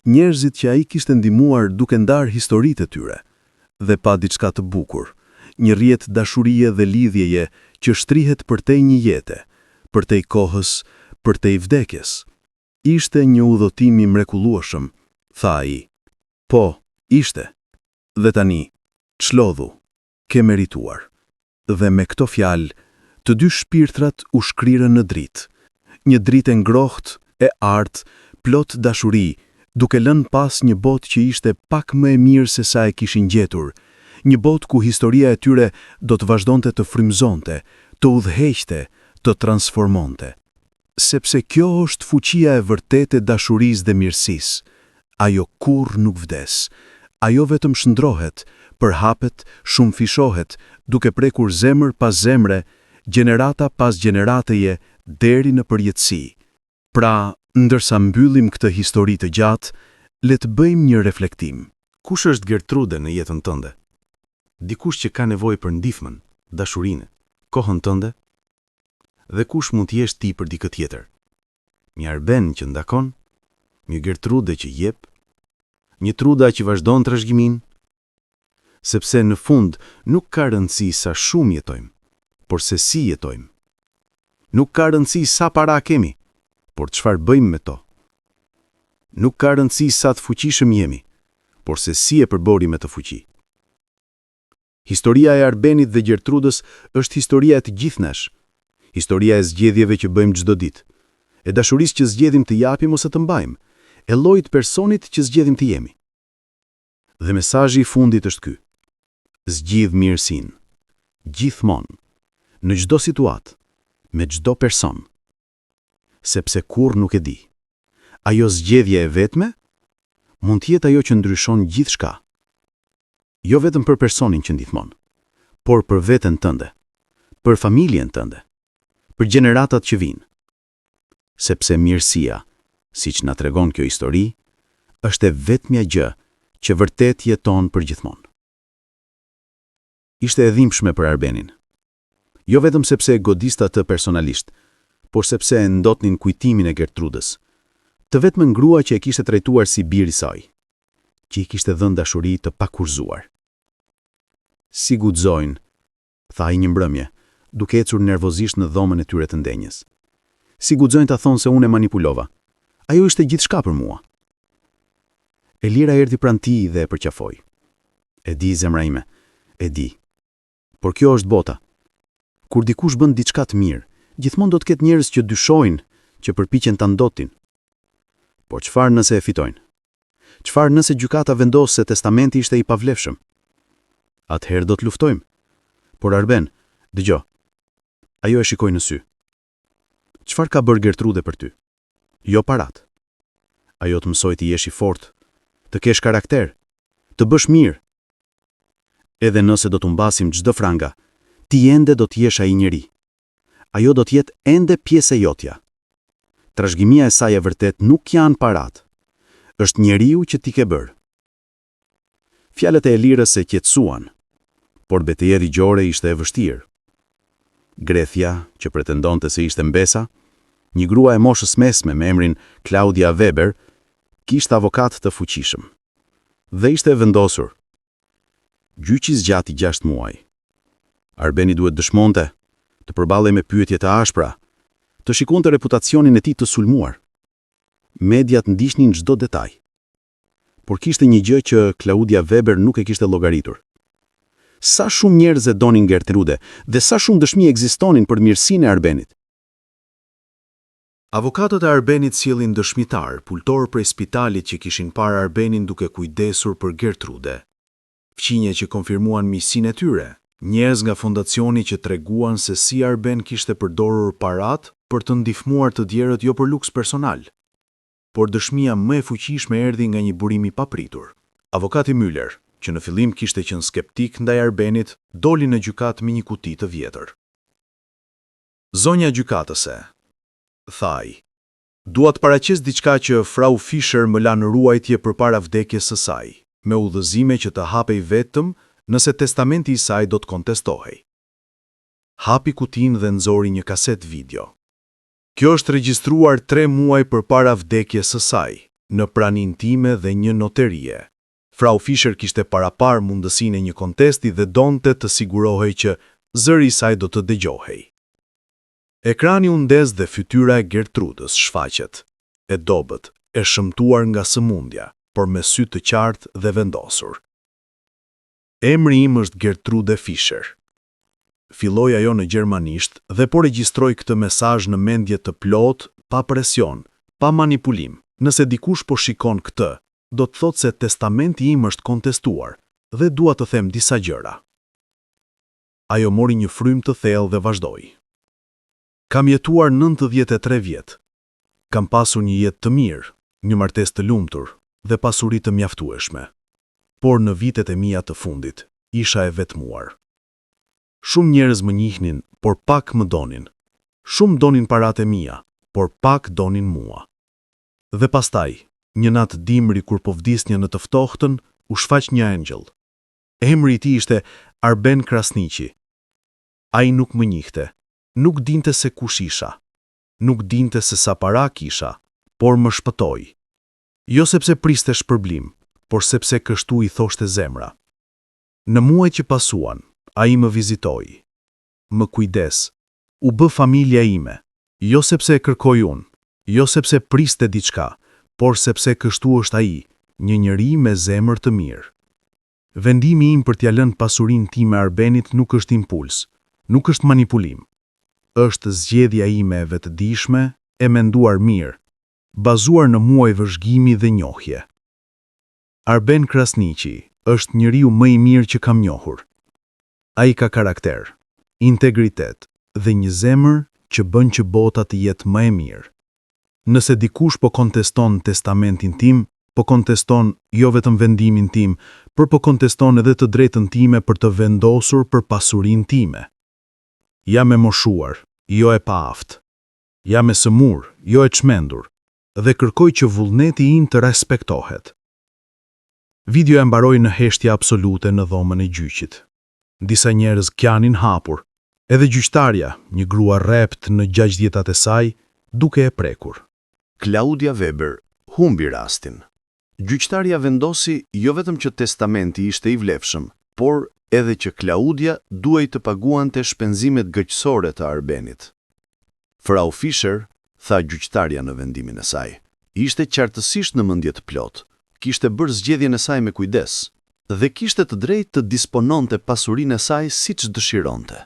njerëzit që ai kishte ndihmuar duke ndar historitë e tyre. Dhe pa diçka të bukur, një rrjet dashurie dhe lidhjeje që shtrihet përtej një jete, përtej kohës, përtej vdekjes. Ishte një udhëtim i mrekullueshëm, tha ai. Po, ishte. Dhe tani, çlodhu, ke merituar. Dhe me këto fjalë, të dy shpirtrat u shkrirën në dritë. Një dritë e ngrohtë, e artë, plot dashuri, duke lënë pas një botë që ishte pak më e mirë se sa e kishin gjetur, një botë ku historia e tyre do të vazhdonte të frymëzonte, të udhëheqte, të transformonte. Sepse kjo është fuqia e vërtetë e dashurisë dhe mirësisë. Ajo kurrë nuk vdes. Ajo vetëm shndrohet, përhapet, shumëfishohet, duke prekur zemër pas zemre, gjenerata pas gjenerateje, deri në përjetësi. Pra, ndërsa mbyllim këtë histori të gjatë, le të bëjmë një reflektim.
Kush është Gertrude në jetën tënde? Dikush që ka nevojë për ndihmën, dashurinë, kohën tënde? Dhe kush mund të jesh ti për dikë tjetër? Një Arben që ndakon, një Gertrude që jep, një Truda që vazhdon trashëgimin, sepse në fund nuk ka rëndësi sa shumë jetojmë, por se si jetojmë. Nuk ka rëndësi sa para kemi, por çfarë bëjmë me to. Nuk ka rëndësi sa të fuqishëm jemi, por se si e përborim me të fuqi. Historia e Arbenit dhe Gertrudës është historia e të gjithë nesh, historia e zgjedhjeve që bëjmë çdo ditë, e dashurisë që zgjedhim të japim ose të mbajmë, e llojit personit që zgjedhim të jemi. Dhe mesazhi i fundit është ky: zgjidh mirësinë, gjithmonë, në çdo situatë, me çdo person. Sepse kurrë nuk e di. Ajo zgjedhja e vetme mund të jetë ajo që ndryshon gjithçka. Jo vetëm për personin që ndihmon, por për veten tënde, për familjen tënde, për gjeneratat që vinë. Sepse mirësia, siç na tregon kjo histori, është e vetmja gjë që vërtet jeton për gjithmonë. Ishte e dhimbshme për Arbenin. Jo vetëm sepse e godista atë personalisht, por sepse e ndotnin kujtimin e Gertrudës, të vetmen grua që e kishte trajtuar si bir i saj, që i kishte dhënë dashuri të pakurzuar. Si guxojnë, tha ai një mbrëmje, duke ecur nervozisht në dhomën e tyre të ndenjës. Si guxojnë ta thonë se unë e manipulova. Ajo ishte gjithçka për mua. Elira erdhi pranë tij dhe e përqafoi. E di, zemra ime, e di. Por kjo është bota. Kur dikush bën diçka të mirë, gjithmonë do të ketë njerëz që dyshojnë, që përpiqen ta ndotin. Po çfarë nëse e fitojnë? Çfarë nëse gjykata vendos se testamenti ishte i pavlefshëm? Atëherë do të luftojmë. Por Arben, dëgjoj. Ajo e shikoi në sy. Çfarë ka bërë Gertrude për ty? Jo parat. Ajo të mësoj të jesh i fortë, të kesh karakter, të bësh mirë. Edhe nëse do të humbasim çdo franga, ti ende do të jesh ai njeri. Ajo do të jetë ende pjesë e jotja. Trashëgimia e saj e vërtet nuk janë parat. Është njeriu që ti ke bërë. Fjalët e Elirës e qetësuan, por betejë rigjore ishte e vështirë. Grethja, që pretendonte se ishte mbesa, një grua e moshës mesme me emrin Claudia Weber, kishte avokat të fuqishëm. Dhe ishte e vendosur. Gjyqi zgjati 6 muaj. Arbeni duhet dëshmonte, të përballej me pyetje të ashpra, të shikonte reputacionin e tij të sulmuar. Mediat ndiqnin çdo detaj. Por kishte një gjë që Claudia Weber nuk e kishte llogaritur. Sa shumë njerëz e donin Gertrude dhe sa shumë dëshmi ekzistonin për mirësinë e Arbenit.
Avokatët e Arbenit sjellin dëshmitar, pultor prej spitalit që kishin parë Arbenin duke kujdesur për Gertrude. Fqinje që konfirmuan miqësinë e tyre, njerëz nga fondacioni që treguan se si Arben kishte përdorur parat për të ndihmuar të tjerët jo për luks personal. Por dëshmia më e fuqishme erdhi nga një burim i papritur. Avokati Müller, që në fillim kishte qenë skeptik ndaj Arbenit, doli në gjykatë me një kuti të vjetër. Zonja gjykatëse, thaj, dua të paraqes diçka që Frau Fischer më la në ruajtje përpara vdekjes së saj, me udhëzime që të hapej vetëm nëse testamenti i saj do të kontestohej. Hapi kutinë dhe nxori një kaset video. Kjo është regjistruar 3 muaj përpara vdekjes së saj, në praninë time dhe një noterie. Frau Fischer kishte parapar mundësinë e një kontesti dhe donte të sigurohej që zëri i saj do të dëgjohej. Ekrani u ndez dhe fytyra e Gertrudës shfaqet, e dobët, e shëmtuar nga sëmundja, por me sy të qartë dhe vendosur. Emri im është Gertrude Fischer. Filloi ajo në gjermanisht dhe po regjistroi këtë mesazh në mendje të plot, pa presion, pa manipulim. Nëse dikush po shikon këtë, do të thotë se testamenti im është kontestuar dhe dua të them disa gjëra. Ajo mori një frymë të thellë dhe vazhdoi. Kam jetuar 93 vjet. Kam pasur një jetë të mirë, një martesë të lumtur dhe pasuri të mjaftueshme. Por në vitet e mia të fundit, isha e vetmuar. Shumë njerëz më njihnin, por pak më donin. Shumë donin paratë e mia, por pak donin mua. Dhe pastaj, një natë dimri kur po vdisnja në të ftohtën, u shfaq një angjëll. Emri i tij ishte Arben Krasniqi. Ai nuk më njihte, nuk dinte se kush isha, nuk dinte se sa para kisha, por më shpëtoi. Jo sepse priste shpërblim, por sepse kështu i thoshte zemra. Në muajt që pasuan, ai më vizitoi. Më kujdes, u bë familja ime, jo sepse e kërkoj unë, jo sepse priste diçka, por sepse kështu është ai, një njeri me zemër të mirë. Vendimi im për t'ia lënë pasurinë time Arbenit nuk është impuls, nuk është manipulim. Është zgjedhja ime e vetëdijshme,
e menduar mirë, bazuar në muaj vëzhgimi dhe njohje. Arben Krasniqi është njeriu më i mirë që kam njohur. Ai ka karakter, integritet dhe një zemër që bën që bota të jetë më e mirë. Nëse dikush po konteston testamentin tim, po konteston jo vetëm vendimin tim, por po konteston edhe të drejtën time për të vendosur për pasurinë time. Jam e moshuar, jo e paaft. Jam e sëmur, jo e çmendur, dhe kërkoj që vullneti im të respektohet. Video e mbaroi në heshtje absolute në dhomën e gjyqit. Disa njerëz kjanin hapur, edhe gjyqtarja, një grua rrept në 60-tat e saj, duke e prekur.
Claudia Weber humbi rastin. Gjyqtarja vendosi jo vetëm që testamenti ishte i vlefshëm, por edhe që Claudia duhej të paguante shpenzimet gëqësore të Arbenit. Frau Fischer, tha gjyqtarja në vendimin e saj, ishte qartësisht në mendje të plot, kishte bërë zgjedhjen e saj me kujdes dhe kishte të drejtë të dispononte pasurinë e saj siç dëshironte.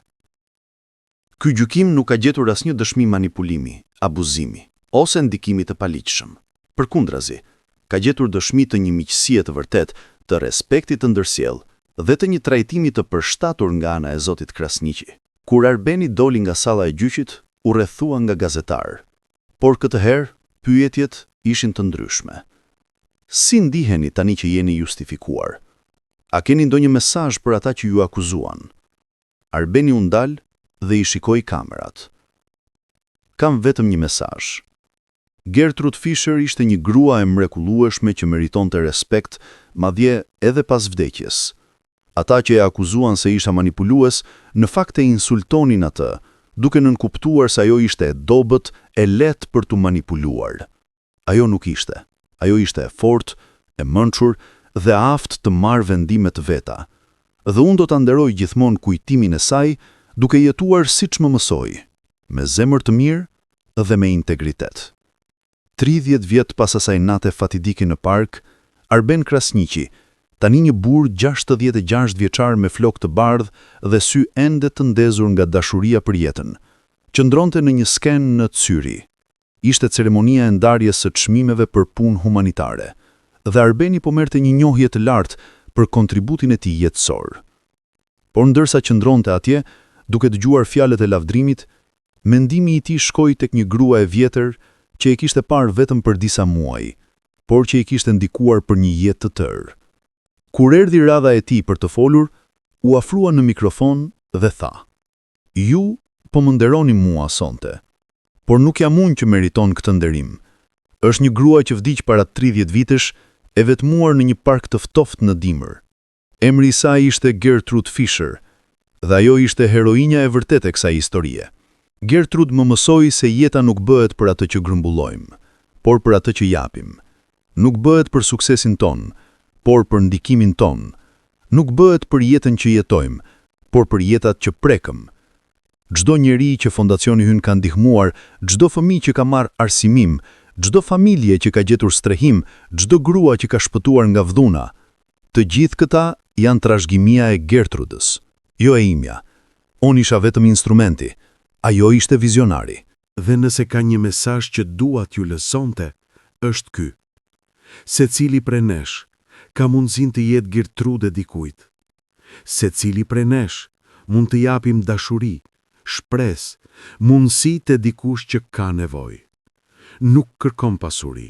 Ky gjykim nuk ka gjetur asnjë dëshmi manipulimi, abuzimi ose ndikimi të paligjshëm. Përkundrazi, ka gjetur dëshmi të një miqësie të vërtet, të respektit të ndërsjell dhe të një trajtimi të përshtatur nga ana e zotit Krasniqi. Kur Arbeni doli nga salla e gjyqit, u rrethua nga gazetar. Por këtë herë, pyetjet ishin të ndryshme. Si ndiheni tani që jeni justifikuar? A keni ndonjë mesazh për ata që ju akuzuan? Arbeni u ndal dhe i shikoi kamerat. Kam vetëm një mesazh. Gertrud Fischer ishte një grua e mrekullueshme që meritonte respekt, madje edhe pas vdekjes. Ata që e akuzuan se isha manipulues, në fakt e insultonin atë, duke nënkuptuar se ajo ishte e dobët, e lehtë për tu manipuluar. Ajo nuk ishte. Ajo ishte e fortë, e mençur dhe aftë të marrë vendime të veta. Dhe unë do ta nderoj gjithmonë kujtimin e saj, duke jetuar siç më mësoi, me zemër të mirë dhe me integritet. 30 vjet pas asaj nate fatidike në park, Arben Krasniqi, tani një burr 66 vjeçar me flokë të bardhë dhe sy ende të ndezur nga dashuria për jetën, qëndronte në një skenë në Zyri. Ishte ceremonia e ndarjes së çmimeve për punë humanitare, dhe Arbeni po merrte një njohje të lartë për kontributin e tij jetësor. Por ndërsa qëndronte atje, duke dëgjuar fjalët e lavdrimit, mendimi i tij shkoi tek një grua e vjetër që e kishte parë vetëm për disa muaj, por që i kishte ndikuar për një jetë të tërë. Kur erdhi radha e tij për të folur, u afrua në mikrofon dhe tha: "Ju po më nderoni mua sonte, por nuk jam unë që meriton këtë nderim. Është një grua që vdiq para 30 vitesh, e vetmuar në një park të ftoftë në dimër. Emri i saj ishte Gertrud Fischer, dhe ajo ishte heroinja e vërtetë e kësaj historie. Gertrud më mësoi se jeta nuk bëhet për atë që grumbullojmë, por për atë që japim. Nuk bëhet për suksesin ton, por për ndikimin ton. Nuk bëhet për jetën që jetojmë, por për jetat që prekëm. Çdo njeri që fondacioni ynë ka ndihmuar, çdo fëmijë që ka marrë arsimim, çdo familje që ka gjetur strehim, çdo grua që ka shpëtuar nga vdhuna, të gjithë këta janë trashëgimia e Gertrudës, jo e imja. Unë isha vetëm instrumenti, ajo ishte vizionari."
Dhe nëse ka një mesazh që dua t'ju lësonte, është ky. Secili prej nesh ka mundësinë të jetë Gertrude dikujt. Secili prej nesh mund të japim dashuri, shpresë, mundësi te dikush që ka nevojë. Nuk kërkon pasuri,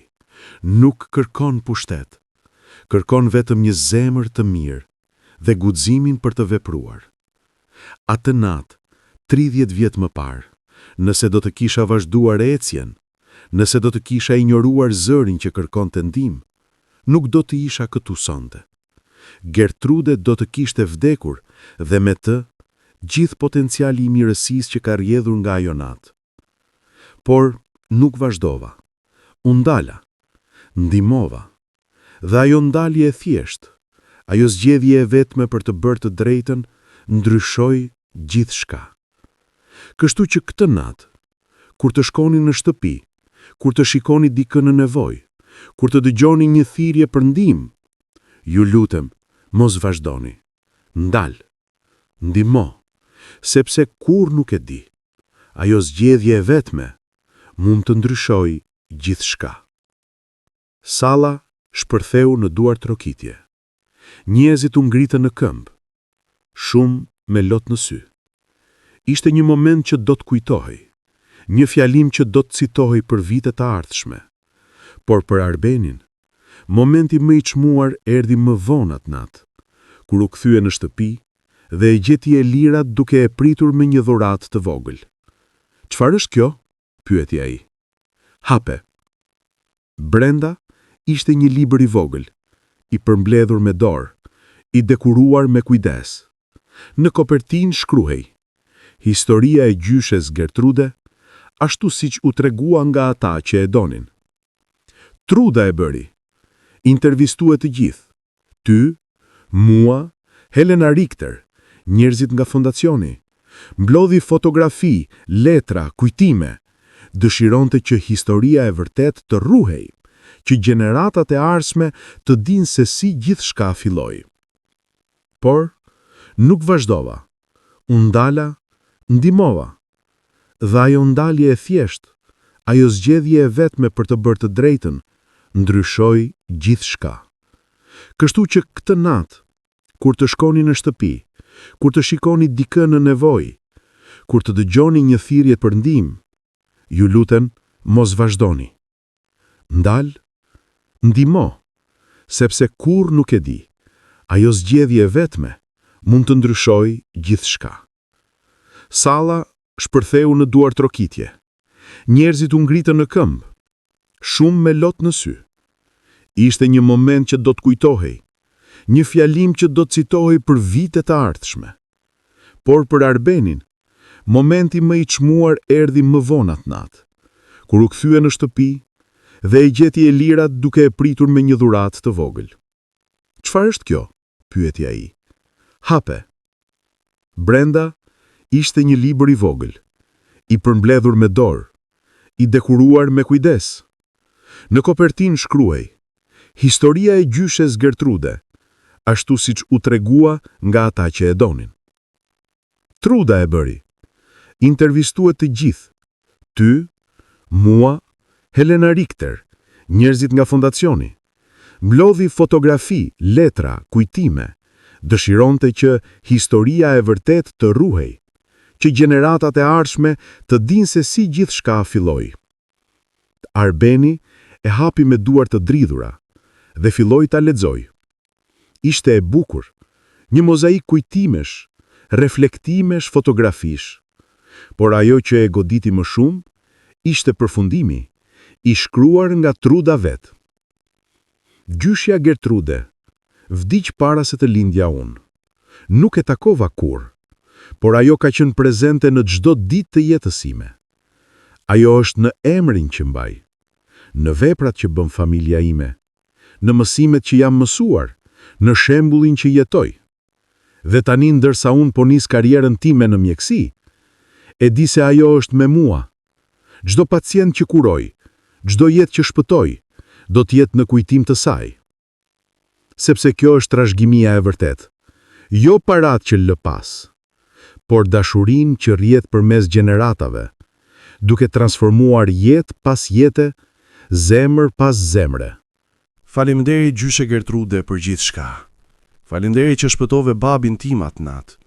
nuk kërkon pushtet. Kërkon vetëm një zemër të mirë dhe guximin për të vepruar. Atë natë, 30 vjet më parë, nëse do të kisha vazhduar ecjen, nëse do të kisha injoruar zërin që kërkon të ndihmë, nuk do të isha këtu sonte. Gertrude do të kishte vdekur dhe me të, gjithë potenciali i mirësisë që ka rrjedhur nga ajo natë. Por nuk vazhdova. U ndala, ndihmova. Dhe ajo ndalje e thjeshtë, ajo zgjedhje e vetme për të bërë të drejtën, ndryshoi gjithçka. Kështu që këtë natë, kur të shkoni në shtëpi, kur të shikoni dikën në nevojë, kur të dëgjoni një thirrje për ndihmë, ju lutem, mos vazhdoni. Ndal, ndihmo, sepse kur nuk e di. Ajo zgjedhje e vetme
mund të ndryshoj gjithçka. Salla shpërtheu në duar trokitje. Njerëzit u ngritën në këmbë, shumë me lot në sy. Ishte një moment që do të kujtohej, një fjalim që do të citohej për vitet e ardhshme. Por për Arbenin, momenti më i çmuar erdhi më vonë atë natë, kur u kthye në shtëpi dhe e gjeti Elirat duke e pritur me një dhuratë të vogël. "Çfarë është kjo?" pyeti ai. "Hape." Brenda ishte një libër i vogël, i përmbledhur me dorë, i dekoruar me kujdes. Në kopertinë shkruhej: "Historia e gjyshes Gertrude, ashtu siç u tregua nga ata që e donin." Truda e bëri. Intervistue të gjithë. Ty, mua, Helena Richter, njerëzit nga fondacioni. Mblodhi fotografi, letra, kujtime. Dëshironte që historia e vërtet të ruhej, që gjeneratat e ardhshme të dinë se si gjithçka filloi. Por nuk vazhdova. U ndala, ndihmova. Dhe ajo ndalje e thjeshtë, ajo zgjedhje e vetme për të bërë të drejtën, ndryshoi gjithçka. Kështu që këtë natë, kur të shkoni në shtëpi, kur të shikoni dikë në nevojë, kur të dëgjoni një thirrje për ndihmë, ju lutem, mos vazhdoni. Ndal, ndihmo, sepse kur nuk e di, ajo zgjedhje vetme mund të ndryshojë gjithçka. Salla shpërtheu në duar trokitje. Njerëzit u ngritën në këmbë, shumë me lot në sy. Ishte një moment që do të kujtohej, një fjalim që do të citohej për vitet e ardhshme. Por për Arbenin, momenti më i çmuar erdhi më vonë atë natë, kur u kthye në shtëpi dhe e gjeti Elirat duke e pritur me një dhuratë të vogël. "Çfarë është kjo?" pyeti ai. "Hape." Brenda ishte një libër i vogël, i përmbledhur me dorë, i dekoruar me kujdes. Në kopertinë shkruhej: "Historia e gjyshes Gertrude, ashtu siç u tregua nga ata që e donin." Truda e bëri. Intervistue të gjithë. Ty, mua, Helena Richter, njerëzit nga fondacioni. Mblodhi fotografi, letra, kujtime. Dëshironte që historia e vërtet të ruhej, që gjeneratat e ardhshme të dinë se si gjithçka filloi. Arbeni e hapi me duar të dridhura dhe filloi ta lexoj. Ishte e bukur, një mozaik kujtimesh, reflektimesh, fotografish. Por ajo që e goditi më shumë ishte përfundimi, i shkruar nga Truda vet. "Gjyshja Gertrude vdiq para se të lindja unë. Nuk e takova kur, por ajo ka qenë prezente në çdo ditë të jetës sime. Ajo është në emrin që mbaj, në veprat që bën familja ime, në mësimet që jam mësuar, në shembullin që jetoj. Dhe tani ndërsa unë po nis karrierën time në mjeksi, e di se ajo është me mua. Çdo pacient që kuroj, çdo jetë që shpëtoj, do të jetë në kujtim të saj. Sepse kjo është trashëgimia e vërtet, jo parat që lë pas, por dashurinë që rrjet përmes gjeneratave, duke transformuar jetë pas jete, zemër pas zemre."
Faleminderit gjyshe Gertrude për gjithçka. Faleminderit që shpëtove babin tim atë natë.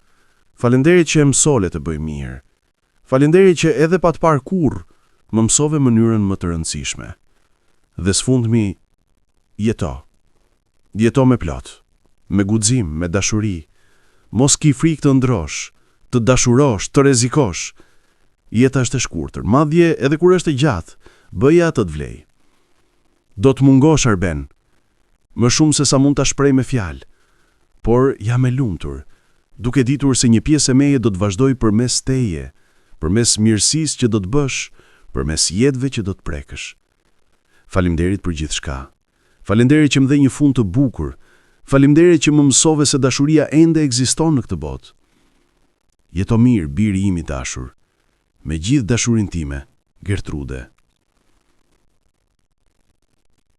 Faleminderit që e mësole të bëj mirë. Faleminderit që edhe pa të parë kurrë, më mësove mënyrën më të rëndësishme. Dhe sfundmi, jeto. Jeto me plot, me guxim, me dashuri. Mos ki frikë të ndrosh, të dashurosh, të rrezikosh. Jeta është e shkurtër, madje edhe kur është e gjatë, bëja atë të vlej. Do të mungosh Arben, më shumë se sa mund ta shpreh me fjalë, por jam e lumtur, duke ditur se një pjesë e meje do të vazhdoj përmes teje, përmes mirësisë që do të bësh, përmes jetëve që do të prekësh. Faleminderit për gjithçka. Faleminderit që më dhe një fund të bukur. Faleminderit që më mësove se dashuria ende ekziston në këtë botë. Jeto mirë, biri im i dashur, me gjithë dashurinë time, Gertrude.